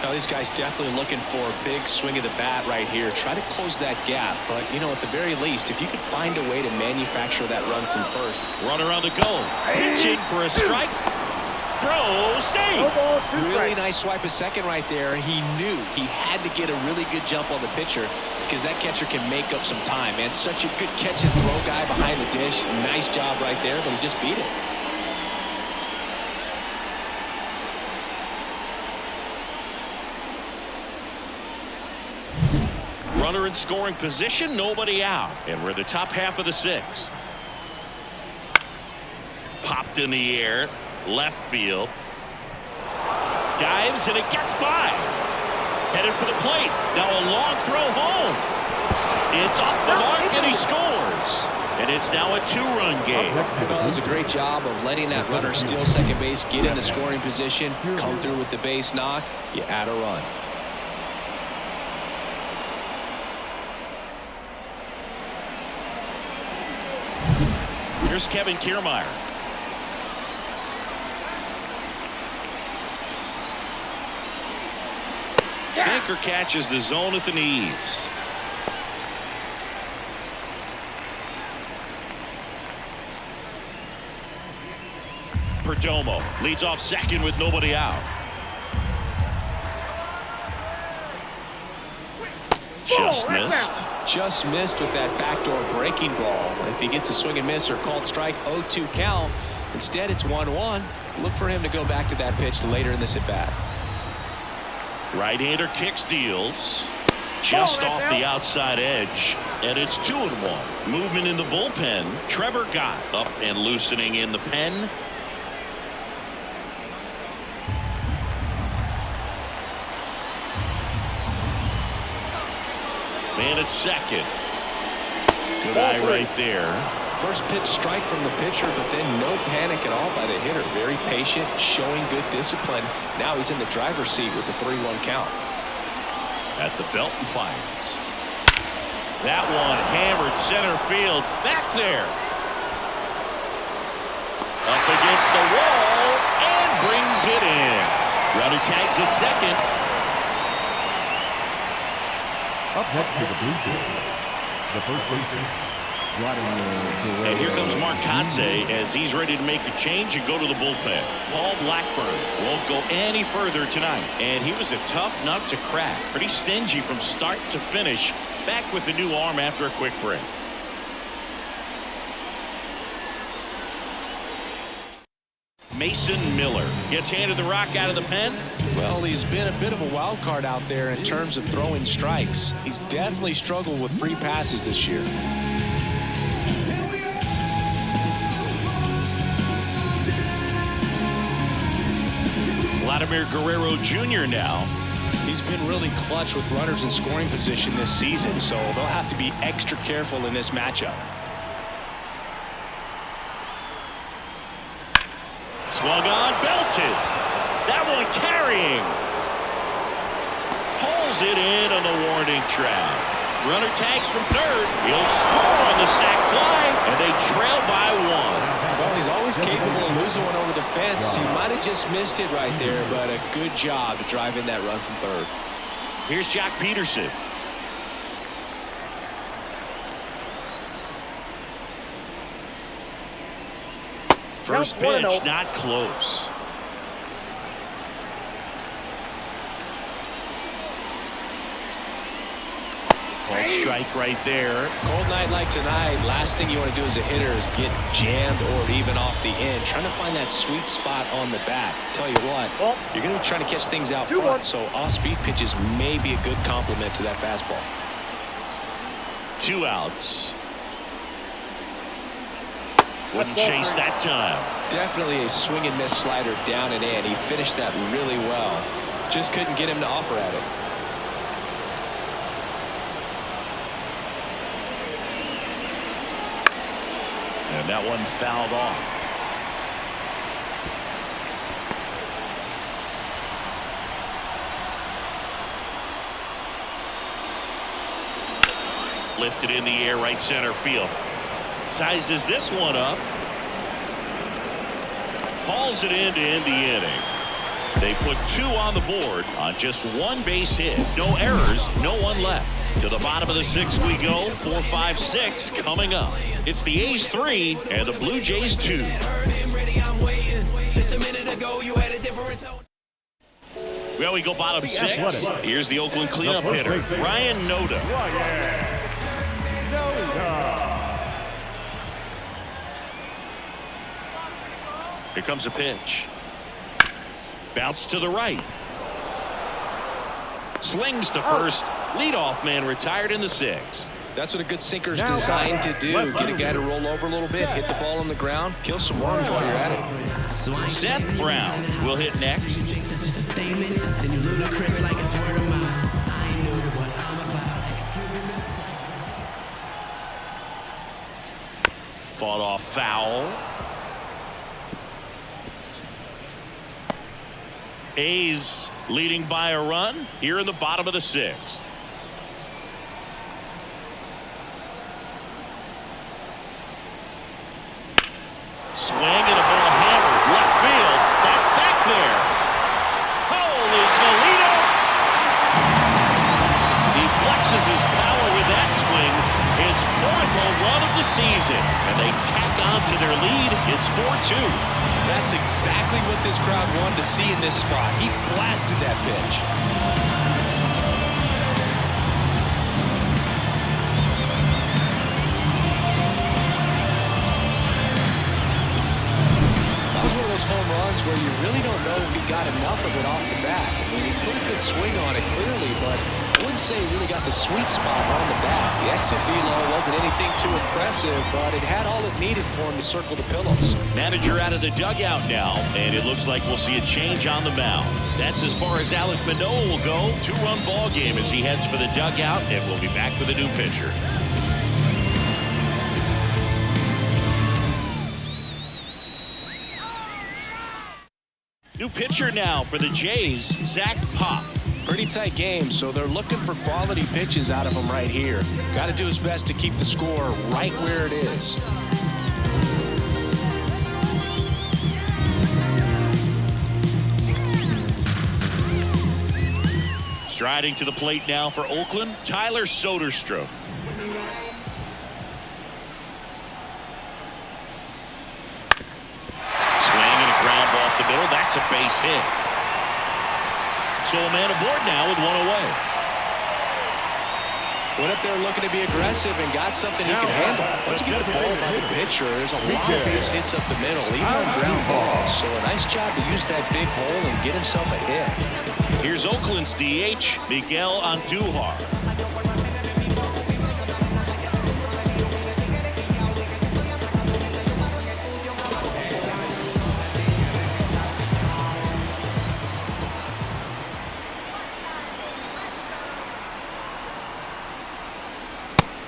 Now, these guys definitely looking for a big swing of the bat right here. Try to close that gap. But, you know, at the very least, if you could find a way to manufacture that run from first. Runner on the go. Pitching for a strike. Throw, save. Really nice swipe a second right there. He knew he had to get a really good jump on the pitcher because that catcher can make up some time, man. Such a good catch and throw guy behind the dish. Nice job right there, but he just beat it. Runner in scoring position, nobody out. And we're in the top half of the 6th. Popped in the air, left field. Dives, and it gets by. Headed for the plate. Now a long throw home. It's off the mark, and he scores. And it's now a 2-run game. Well, that was a great job of letting that runner steal second base, get into scoring position, come through with the base knock. You add a run. Here's Kevin Kiermaier. Sinker catches the zone at the knees. Perdomo leads off second with nobody out. Just missed. Just missed with that backdoor breaking ball. If he gets a swing and miss or called strike, 0-2 count. Instead, it's 1-1. Look for him to go back to that pitch later in this at bat. Right-hander kicks, deals. Just off the outside edge, and it's 2-1. Movement in the bullpen. Trevor Gott up and loosening in the pen. Man at second. Good eye right there. First pitch strike from the pitcher, but then no panic at all by the hitter. Very patient, showing good discipline. Now he's in the driver's seat with the 3-1 count. At the belt and fires. That one hammered center field. Back there. Up against the wall and brings it in. Runner tags at second. Up next to the Blue Jays, the first baseman, Vladimir Guerrero. And here comes Marcotte as he's ready to make a change and go to the bullpen. Paul Blackburn won't go any further tonight. And he was a tough nut to crack. Pretty stingy from start to finish. Back with the new arm after a quick break. Mason Miller gets handed the rock out of the pen. Well, he's been a bit of a wild card out there in terms of throwing strikes. He's definitely struggled with free passes this year. Vladimir Guerrero Jr. now. He's been really clutch with runners in scoring position this season, so they'll have to be extra careful in this matchup. Swung on, belted. That one carrying. Pulls it in on the warning track. Runner tags from third. He'll score on the sac fly, and they trail by one. Well, he's always capable of losing one over the fence. He might have just missed it right there, but a good job to drive in that run from third. Here's Jock Peterson. First pitch, not close. Called strike right there. Cold night like tonight, last thing you want to do as a hitter is get jammed or even off the end. Trying to find that sweet spot on the bat. Tell you what, you're going to be trying to catch things out front, so off-speed pitches may be a good complement to that fastball. 2 outs. Wouldn't chase that time. Definitely a swing and miss slider down and in. He finished that really well. Just couldn't get him to offer at it. And that one fouled off. Lifted in the air, right center field. Sizes this one up. Hauls it in to end the inning. They put 2 on the board on just 1 base hit. No errors, no one left. To the bottom of the 6th we go. 4, 5, 6 coming up. It's the A's 3 and the Blue Jays 2. Well, we go bottom 6. Here's the Oakland cleanup hitter, Ryan Noda. Here comes a pitch. Bounce to the right. Slings to first. Leadoff man retired in the 6th. That's what a good sinker's designed to do. Get a guy to roll over a little bit, hit the ball on the ground, kill some worms while you're at it. Seth Brown will hit next. Fought off foul. A's leading by a run here in the bottom of the 6th. Swing and a ball hammered left field. That's back there. Holy Toledo! He flexes his power with that swing. his fourth home run of the season. And they tack on to their lead. It's 4-2. That's exactly what this crowd wanted to see in this spot. He blasted that pitch. That was one of those home runs where you really don't know if he got enough of it off the bat. I mean, he put a good swing on it clearly, but I wouldn't say he really got the sweet spot on the bat. The exit velo wasn't anything too impressive, but it had all it needed for him to circle the pillows. Manager out of the dugout now, and it looks like we'll see a change on the mound. That's as far as Alek Manoah will go. Two-run ball game as he heads for the dugout, and we'll be back with a new pitcher. New pitcher now for the Jays, Zach Pop. Pretty tight game, so they're looking for quality pitches out of him right here. Got to do his best to keep the score right where it is. Striding to the plate now for Oakland, Tyler Soderstrom. The middle, that's a base hit. So a man aboard now with one away. Went up there looking to be aggressive and got something he can handle. Once you get the ball by the pitcher, there's a lot of base hits up the middle, even on ground balls. So a nice job to use that big hole and get himself a hit. Here's Oakland's DH, Miguel Andujar.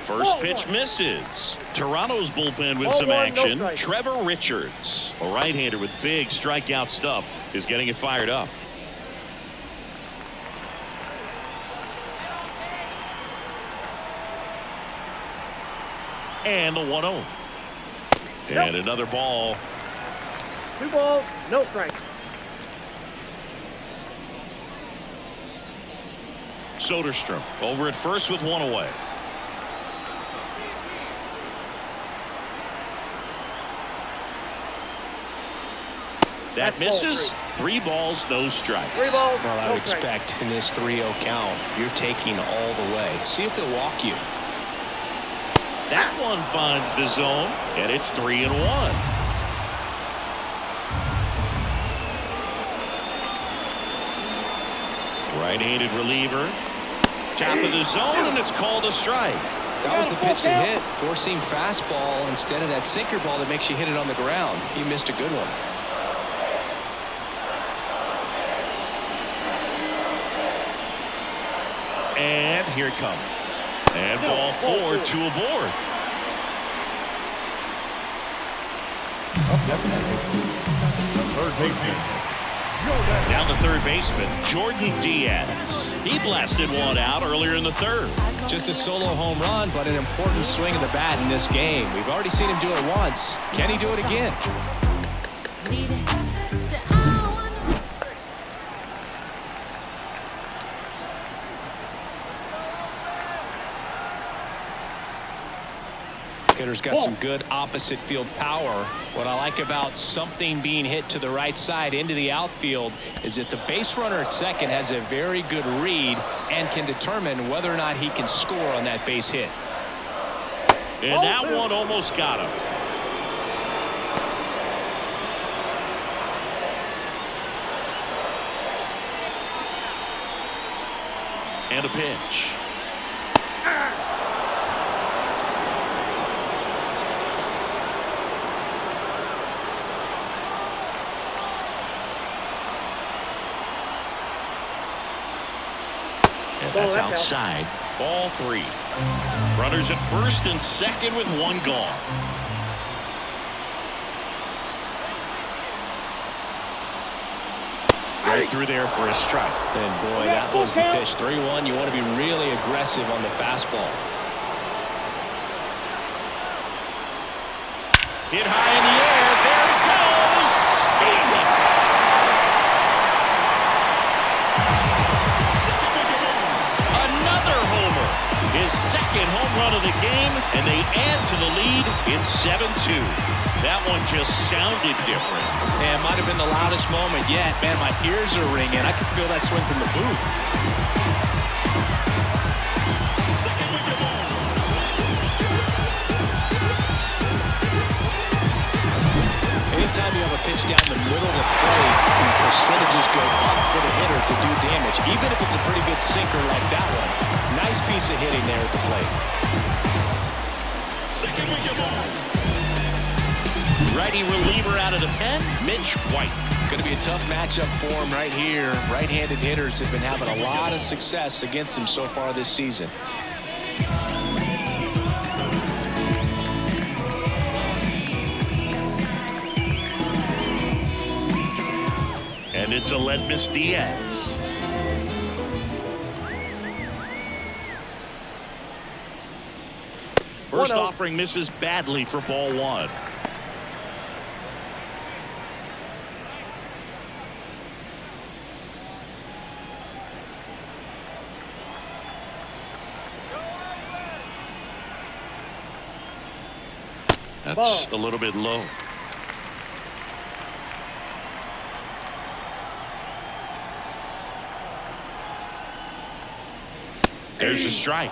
First pitch misses. Toronto's bullpen with some action. Trevor Richards, a right-hander with big strikeout stuff, is getting it fired up. And the 1-0. And another ball. 2 balls, no strike. Soderstrom over at first with one away. That misses. 3 balls, no strikes. 3 balls, well, I no would strikes. expect in this 3-0 count, you're taking all the way. See if they'll walk you. That one finds the zone, and it's 3-1. Right-handed reliever. Top of the zone, and it's called a strike. That was the pitch to hit. Four-seam fastball instead of that sinker ball that makes you hit it on the ground. He missed a good one. And here it comes. And ball 4, 2 aboard. Third baseman. Down to third baseman, Jordan Diaz. He blasted one out earlier in the third. Just a solo home run, but an important swing of the bat in this game. We've already seen him do it once. Can he do it again? Hitter's got some good opposite field power. What I like about something being hit to the right side into the outfield is that the base runner at second has a very good read and can determine whether or not he can score on that base hit. And that one almost got him. And a pitch. And that's outside. Ball 3. Runners at first and second with one gone. Right through there for a strike. And boy, that was the pitch. 3-1. You want to be really aggressive on the fastball. Hit high in the air. There it goes. Save it. Another homer. His second home run of the game, and they add to the lead. It's 7-2. That one just sounded different. And it might have been the loudest moment yet. Man, my ears are ringing. I can feel that swing from the booth. Anytime you have a pitch down the middle of the plate, the percentages go up for the hitter to do damage, even if it's a pretty good sinker like that one. Nice piece of hitting there at the plate. Righty reliever out of the pen, Mitch White. Going to be a tough matchup for him right here. Right-handed hitters have been having a lot of success against him so far this season. And it's Aledmys Diaz. First offering misses badly for ball one. That's a little bit low. There's the strike.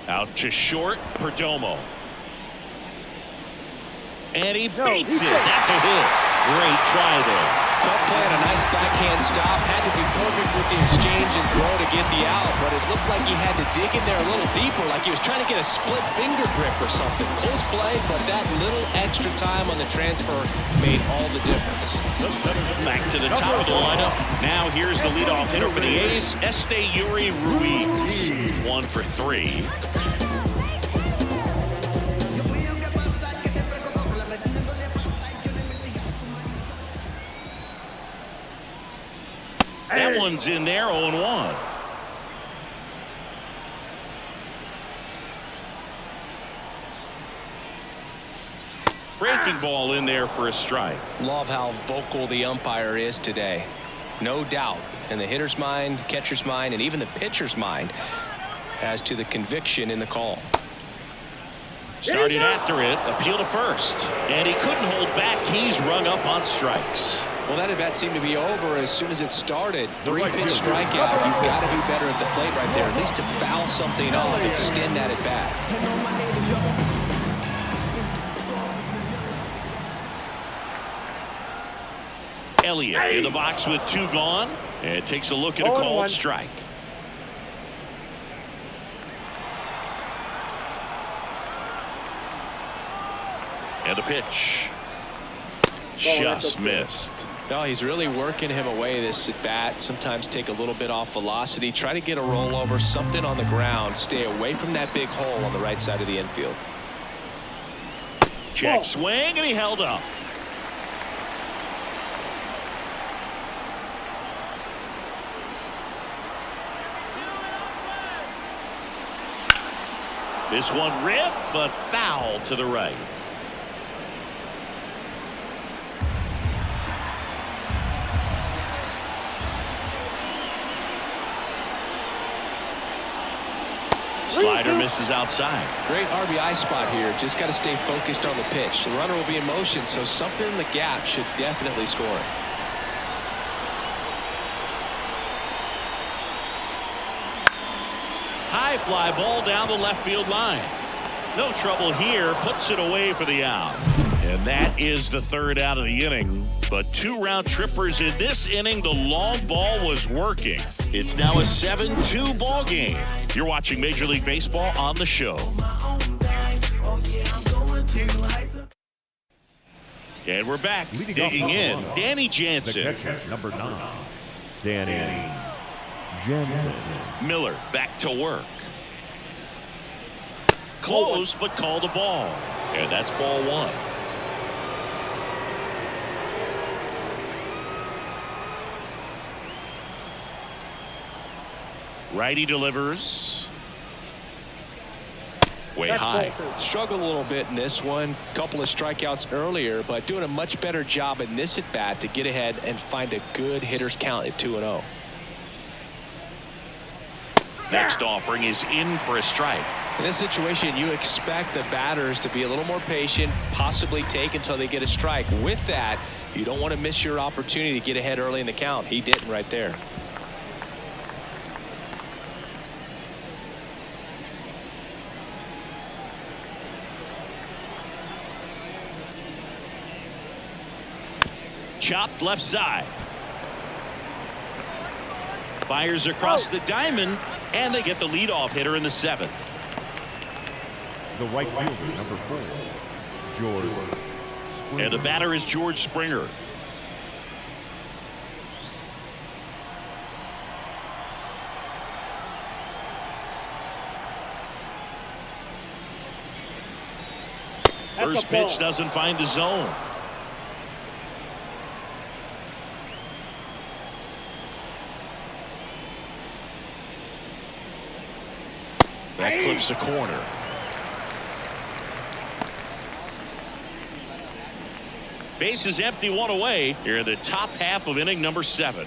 Out to short, Perdomo. And he beats it. That's a hit. Great try there. Tough play and a nice backhand stop. Had to be perfect with the exchange and throw to get the out, but it looked like he had to dig in there a little deeper, like he was trying to get a split finger grip or something. Close play, but that little extra time on the transfer made all the difference. Back to the top of the lineup. Now here's the leadoff hitter for the A's, Yuri Ruiz. 1 for 3. That one's in there, 0-1. Breaking ball in there for a strike. Love how vocal the umpire is today. No doubt in the hitter's mind, catcher's mind, and even the pitcher's mind as to the conviction in the call. Started after it, appeal to first. And he couldn't hold back. He's rung up on strikes. Well, that at-bat seemed to be over as soon as it started. 3-pitch strikeout. You've got to be better at the plate right there, at least to foul something off, extend that at-bat. Elliott in the box with 2 gone, and takes a look at a called strike. And a pitch. Just missed. No, he's really working him away this at bat. Sometimes take a little bit off velocity. Try to get a rollover, something on the ground. Stay away from that big hole on the right side of the infield. Check swing, and he held up. This one ripped, but foul to the right. Slider misses outside. Great RBI spot here. Just got to stay focused on the pitch. The runner will be in motion, so something in the gap should definitely score it. High fly ball down the left field line. No trouble here. Puts it away for the out. And that is the 3rd out of the inning. But 2 round trippers in this inning. The long ball was working. It's now a 7-2 ball game. You're watching Major League Baseball on the show. And we're back. Digging in, Danny Jansen. Number 9, Danny Jansen. Miller back to work. Close, but called a ball. And that's ball 1. Righty delivers. way That's high. ball 2. Struggled a little bit in this one. Couple of strikeouts earlier, but doing a much better job in this at bat to get ahead and find a good hitter's count at 2-0. Next offering is in for a strike. In this situation, you expect the batters to be a little more patient, possibly take until they get a strike. With that, you don't want to miss your opportunity to get ahead early in the count. He didn't right there. Chopped left side. Fires across the diamond, and they get the leadoff hitter in the 7th. The right fielder, number 4, George Springer. And the batter is George Springer. First pitch doesn't find the zone. That clips the corner. Base is empty, 1 away. Here in the top half of inning number 7.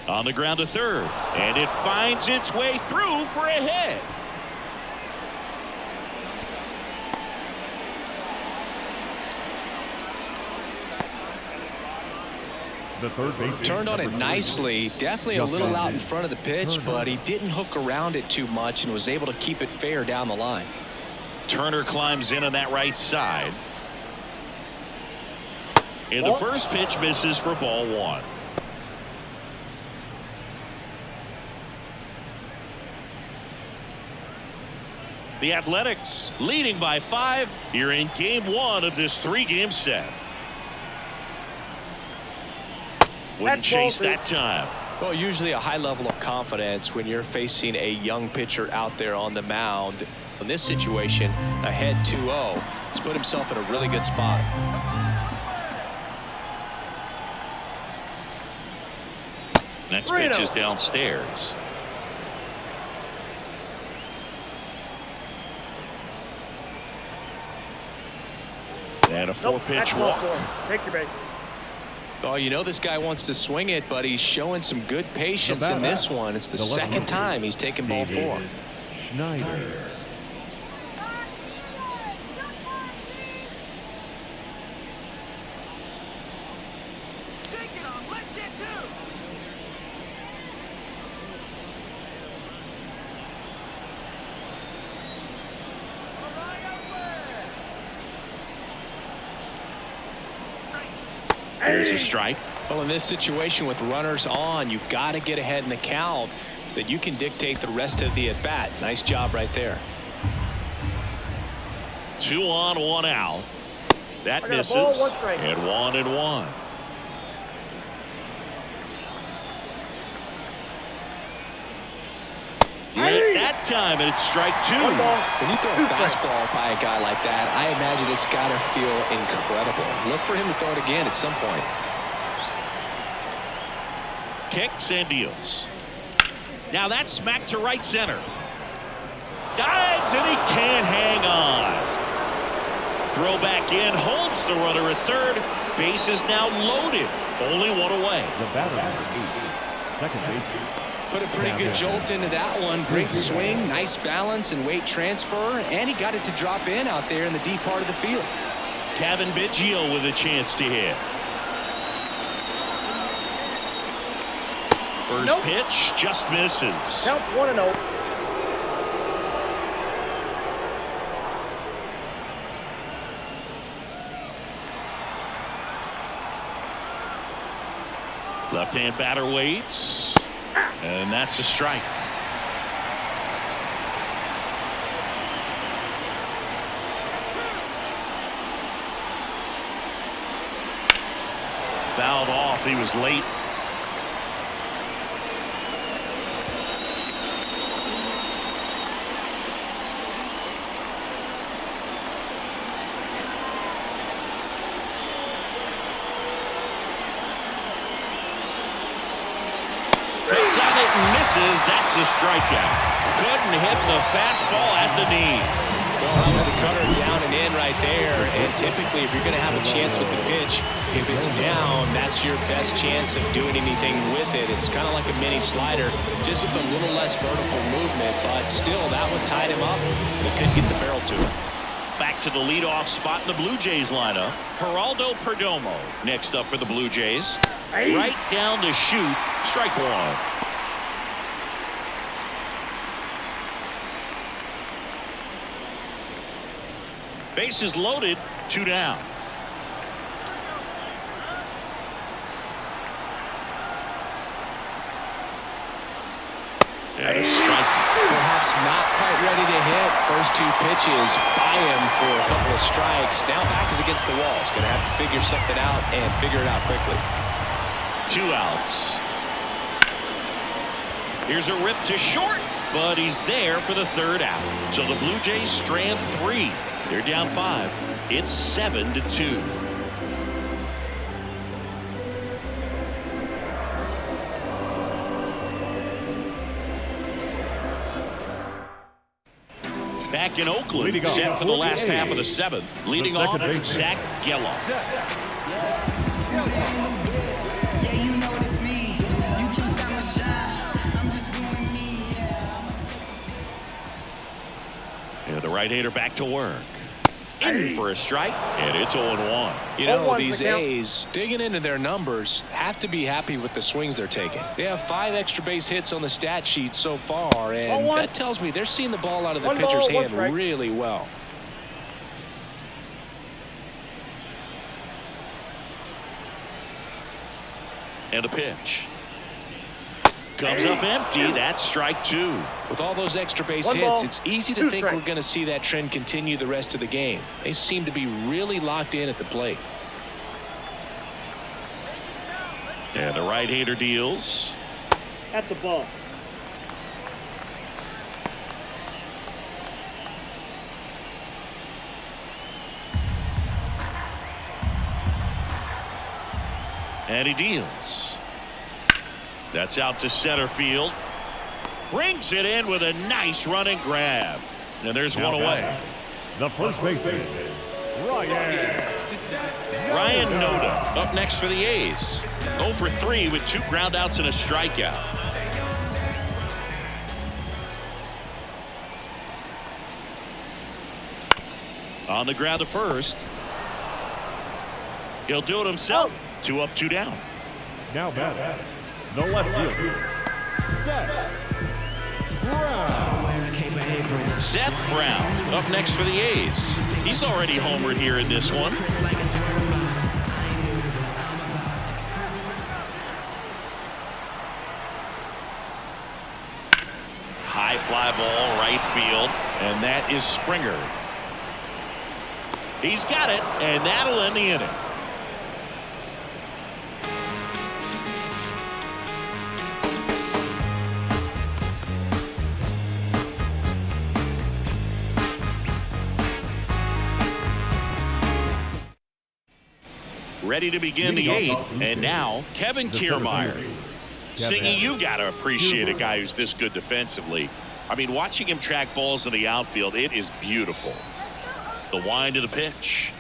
On the ground to third, and it finds its way through for a hit. The third base Turned on it nicely. Definitely a little out in front of the pitch, but he didn't hook around it too much and was able to keep it fair down the line. Turner climbs in on that right side. And the first pitch misses for ball 1. The Athletics leading by 5 here in game 1 of this 3-game set. Wouldn't chase that time. Well, usually a high level of confidence when you're facing a young pitcher out there on the mound. In this situation, ahead 2-0. He's put himself in a really good spot. Next pitch is downstairs. And a 4-pitch walk. Take your base. Oh, you know this guy wants to swing it, but he's showing some good patience in this one. It's the second time he's taken ball 4. Schneider. There's a strike. Well, in this situation with runners on, you've got to get ahead in the count so that you can dictate the rest of the at-bat. Nice job right there. 2 on, 1 out. That misses. Ball, 1 strike. And 1-1. Late that time, and it's strike 2. When you throw a fastball by a guy like that, I imagine it's got to feel incredible. Look for him to throw it again at some point. Kicks and deals. Now that's smacked to right center. Dives, and he can't hang on. Throw back in, holds the runner at third. Base is now loaded. Only 1 away. The batter, number 8, second baseman. Put a pretty good jolt into that one. Great swing, nice balance and weight transfer, and he got it to drop in out there in the deep part of the field. Kevin Biggio with a chance to hit. First pitch just misses. Count 1-0. Left-hand batter waits. And that's a strike. Fouled off. He was late. Picks on it and misses. That's a strikeout. Couldn't hit the fastball at the knees. Well, that was the cutter down and in right there. And typically, if you're going to have a chance with the pitch, if it's down, that's your best chance of doing anything with it. It's kind of like a mini slider, just with a little less vertical movement. But still, that one tied him up. He couldn't get the barrel to it. Back to the leadoff spot in the Blue Jays lineup. Geraldo Perdomo next up for the Blue Jays. Right down to shoot. Strike one. Bases loaded. 2 down. And a strike. Perhaps not quite ready to hit. First 2 pitches by him for a couple of strikes. Now back is against the wall. He's going to have to figure something out and figure it out quickly. 2 outs. Here's a rip to short, but he's there for the 3rd out. So the Blue Jays strand 3. They're down 5. It's 7-2. Back in Oakland, set for the last half of the 7th. Leading off, Zach Geloff. And the right-hander back to work. In for a strike, and it's 0-1. You know, these A's, digging into their numbers, have to be happy with the swings they're taking. They have 5 extra base hits on the stat sheet so far, and that tells me they're seeing the ball out of the pitcher's hand really well. And a pitch. Comes up empty. That's strike 2. With all those extra base hits, it's easy to think we're going to see that trend continue the rest of the game. They seem to be really locked in at the plate. And the right-hander deals. That's a ball. And he deals. That's out to center field. Brings it in with a nice running grab. And there's one away. The first baseman, Ryan Noda up next for the A's. 0 for 3 with 2 groundouts and a strikeout. On the ground to first. He'll do it himself. 2 up, 2 down. now batting, the left fielder, Seth Brown up next for the A's. He's already homered here in this one. High fly ball, right field, and that is Springer. He's got it, and that'll end the inning. Ready to begin the 8th, and now Kevin Kiermaier. Singy, you got to appreciate a guy who's this good defensively. I mean, watching him track balls in the outfield, it is beautiful. The wind of the pitch.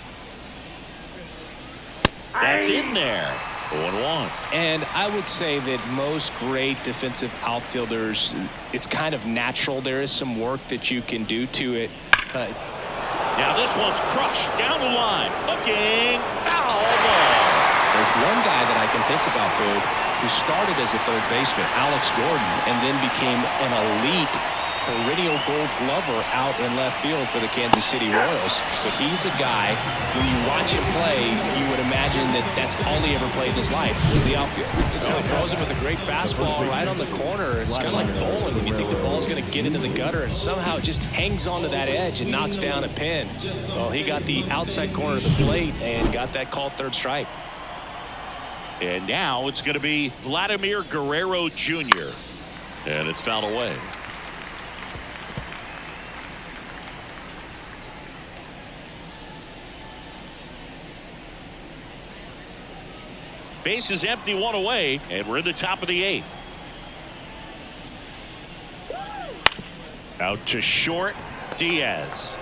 That's in there. 0-1. And I would say that most great defensive outfielders, it's kind of natural. There is some work that you can do to it. Now this one's crushed down the line. Looking. Foul ball. There's one guy that I can think about, Bill, who started as a third baseman, Alex Gordon, and then became an elite perennial Gold Glover out in left field for the Kansas City Royals. But he's a guy, when you watch him play, you would imagine that that's all he ever played in his life was the outfield. Well, he throws him with a great fastball right on the corner. It's kind of like bowling when you think the ball's going to get into the gutter, and somehow it just hangs onto that edge and knocks down a pin. Well, he got the outside corner of the plate and got that called third strike. And now it's going to be Vladimir Guerrero Jr. And it's fouled away. Base is empty, one away, and we're in the top of the 8th. Out to short. Diaz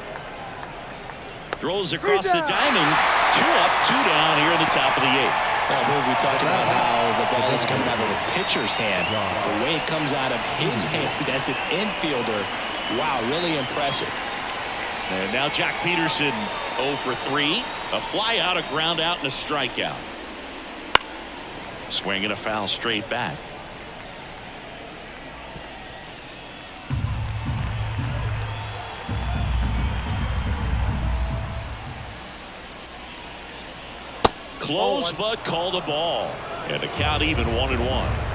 throws across the diamond. 2 up, 2 down here in the top of the 8th. Well, we talked about how the ball is coming out of the pitcher's hand. The way it comes out of his hand as an infielder. Wow, really impressive. And now Jack Peterson 0 for 3. A fly out, a ground out, and a strikeout. Swing and a foul straight back. Close, but called a ball. And the count even 1-1.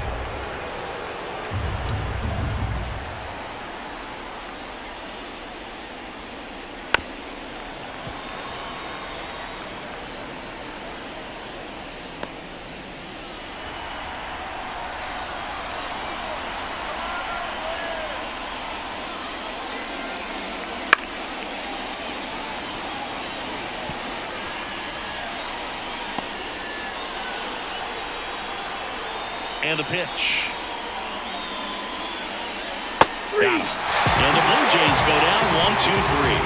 And the pitch. Got him. And the Blue Jays go down 1-2-3.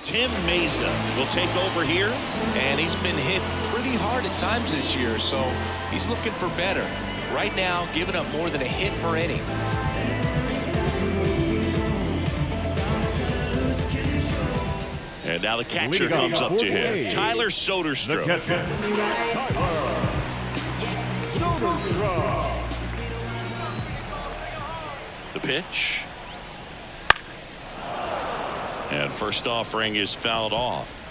Tim Mesa will take over here. And he's been hit pretty hard at times this year, so he's looking for better. Right now, giving up more than a hit per inning. And now the catcher comes up to him. Tyler Soderstrom. The pitch. And first offering is fouled off.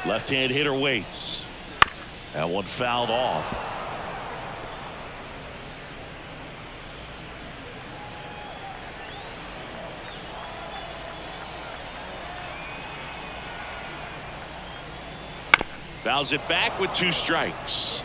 Left-hand hitter waits. That one fouled off. Fouls it back with 2 strikes.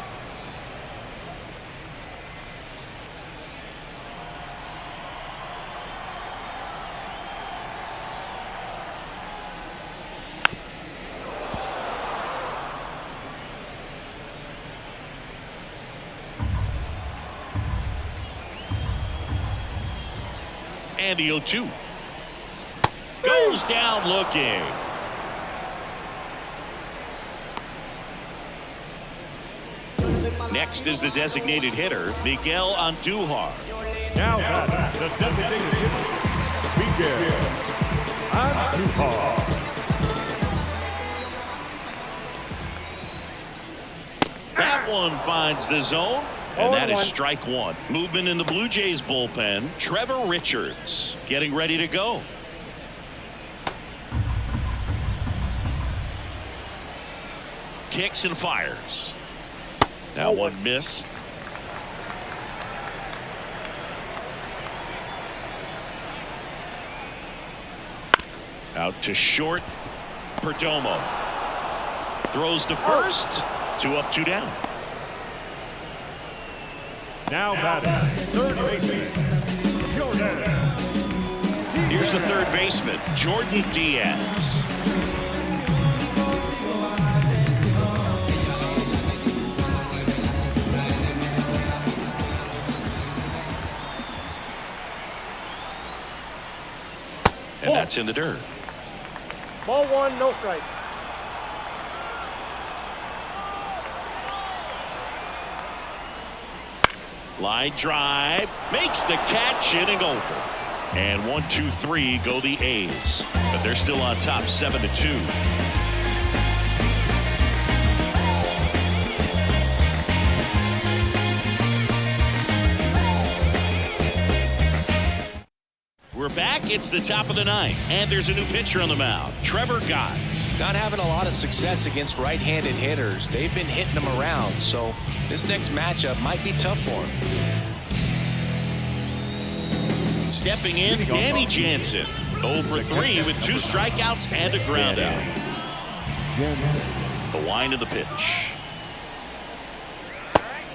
And the 0-2 goes down looking. Next is the designated hitter, Miguel Andujar. Now that's the designated hitter, Miguel Andujar. That one finds the zone, and that is strike 1. Movement in the Blue Jays bullpen. Trevor Richards getting ready to go. Kicks and fires. That one missed. Out to short. Perdomo throws to first. 2 up, 2 down. Now batting, third baseman, Jordan. Here's the third baseman, Jordan Diaz. And that's in the dirt. Ball 1, no strike. Line drive, makes the catch, inning over. And 1, 2, 3 go the A's, but they're still on top 7-2. We're back. It's the top of the 9th, and there's a new pitcher on the mound, Trevor Gott. Not having a lot of success against right-handed hitters. They've been hitting them around, so this next matchup might be tough for him. Stepping in, Danny Jansen. 0 for 3 with 2 strikeouts and a ground out. The wind of the pitch.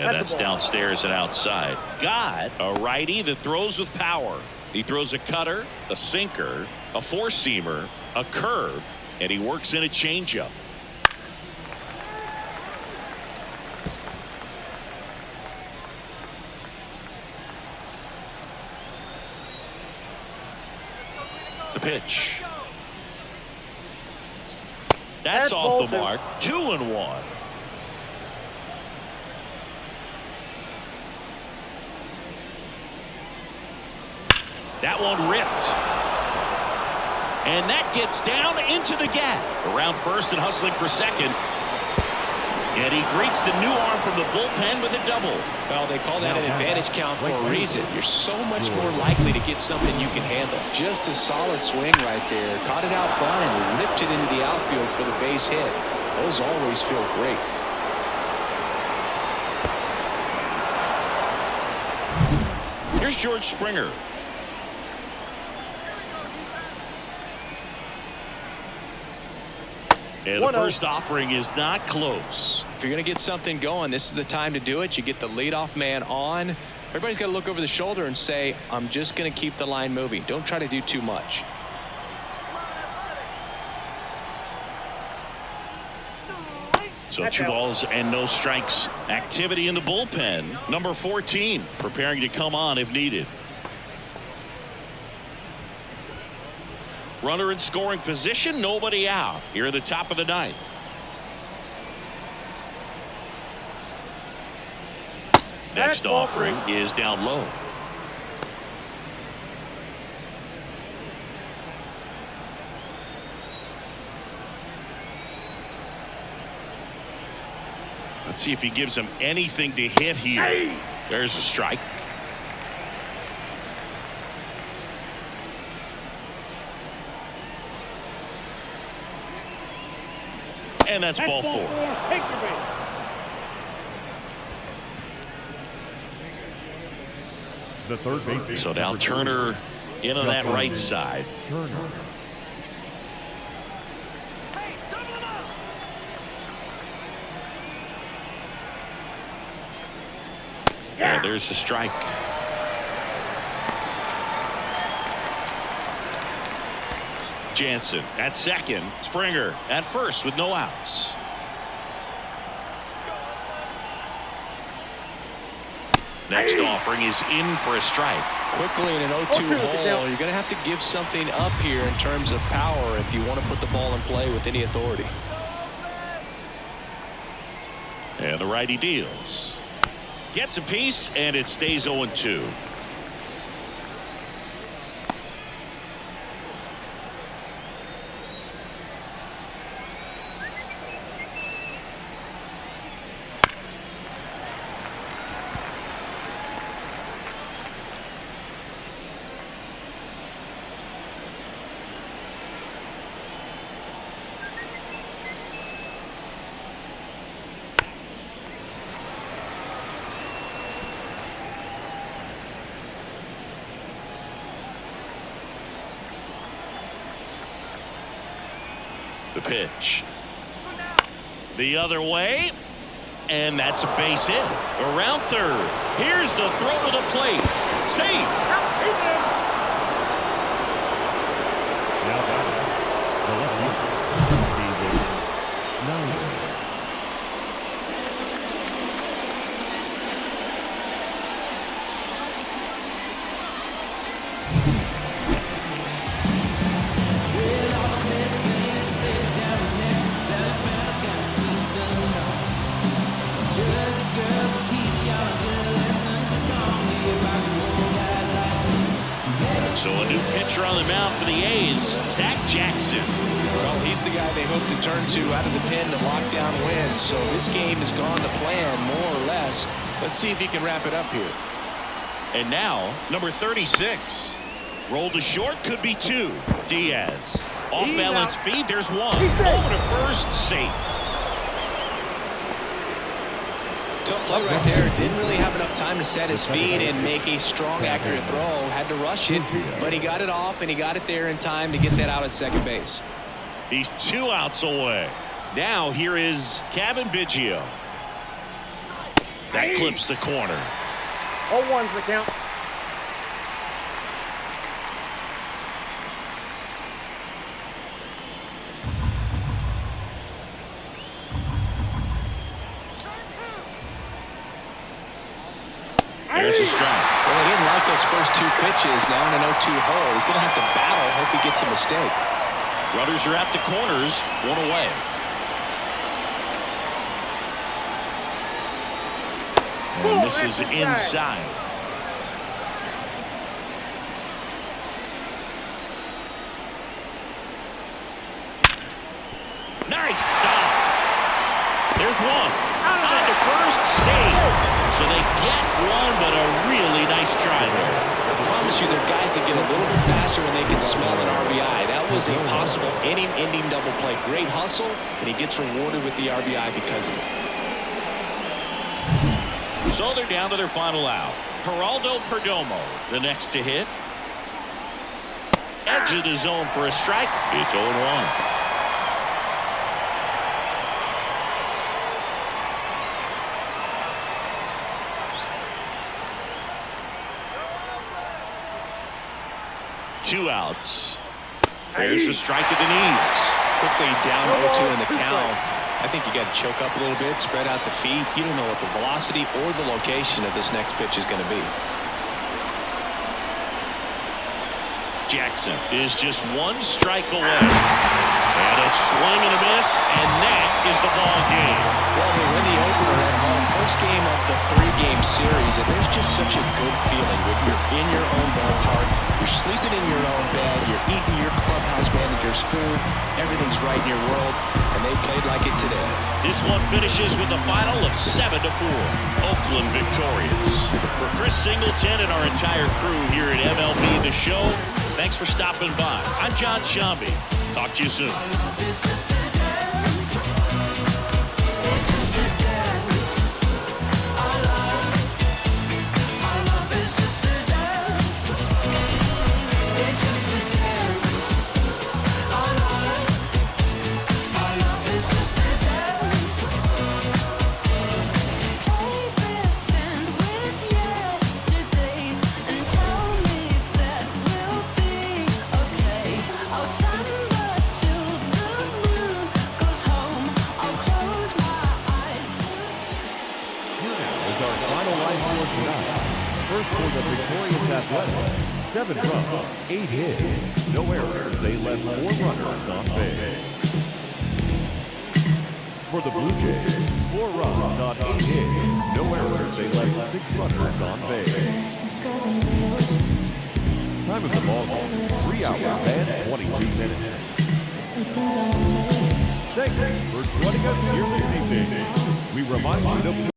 And that's downstairs and outside. Got a righty that throws with power. He throws a cutter, a sinker, a four-seamer, a curve, and he works in a changeup. The pitch. That's off the mark. 2-1. That one ripped. And that gets down into the gap. Around first and hustling for second. And he greets the new arm from the bullpen with a double. Well, they call that an advantage count for a reason. You're so much more likely to get something you can handle. Just a solid swing right there. Caught it out front and ripped it into the outfield for the base hit. Those always feel great. Here's George Springer. And the first offering is not close. If you're going to get something going, this is the time to do it. You get the leadoff man on. Everybody's got to look over the shoulder and say, I'm just going to keep the line moving. Don't try to do too much. So 2 balls and no strikes. Activity in the bullpen. Number 14 preparing to come on if needed. Runner in scoring position, nobody out. Here at the top of the ninth. Next offering is down low. Let's see if he gives him anything to hit here. There's a strike. And that's ball 4. The third base. So now Turner in on that right side. And there's the strike. Jansen at second. Springer at first with no outs. Next offering is in for a strike. Quickly in an 0-2 hole, you're going to have to give something up here in terms of power if you want to put the ball in play with any authority. And the righty deals. Gets a piece, and it stays 0-2. The pitch. The other way. And that's a base hit. Around third. Here's the throw to the plate. Safe. Now back. The left. So a new pitcher on the mound for the A's, Zach Jackson. Well, he's the guy they hope to turn to out of the pen to lock down wins. So this game has gone to plan, more or less. Let's see if he can wrap it up here. And now, number 36. Rolled to short, could be 2. Diaz. Off balance feed, there's 1. Over to first, safe. Tough play right there. Didn't really have enough time to set his feet and make a strong, accurate throw. Had to rush it, but he got it off, and he got it there in time to get that out at second base. He's 2 outs away. Now here is Kevin Biggio. That clips the corner. 0-1's the count. There's a strike. Well, he didn't like those first two pitches. Now in an 0-2 hole. He's going to have to battle. Hope he gets a mistake. Runners are at the corners. One away. And this is inside. Nice stop. There's one. On to first, save. So they get one, but a really nice try there. I promise you, there are guys that get a little bit faster when they can smell an RBI. That was a possible inning-ending double play. Great hustle, and he gets rewarded with the RBI because of it. So they're down to their final out. Geraldo Perdomo, the next to hit. Edge of the zone for a strike. It's 0-1. Two outs. There's a strike at the knees. Quickly down 0-2 in the count. I think you got to choke up a little bit, spread out the feet. You don't know what the velocity or the location of this next pitch is going to be. Jackson is just one strike away. And a swing and a miss, and that is the ball game. Well, they win the opener at home. First game of the three-game series, and there's just such a good feeling when you're in your own ballpark. You're sleeping in your own bed. You're eating your clubhouse manager's food. Everything's right in your world, and they played like it today. This one finishes with a final of 7-4. Oakland victorious. For Chris Singleton and our entire crew here at MLB The Show, thanks for stopping by. I'm John Sciambi. Talk to you soon. First for the victorious Athletics, 7 runs, 8 hits, no errors. They left 4 runners on base. For the Blue Jays, 4 runs on 8 hits, no errors. They left 6 runners on base. Time of the ball game, 3 hours and 22 minutes. Thank you for joining us here this evening. We remind you to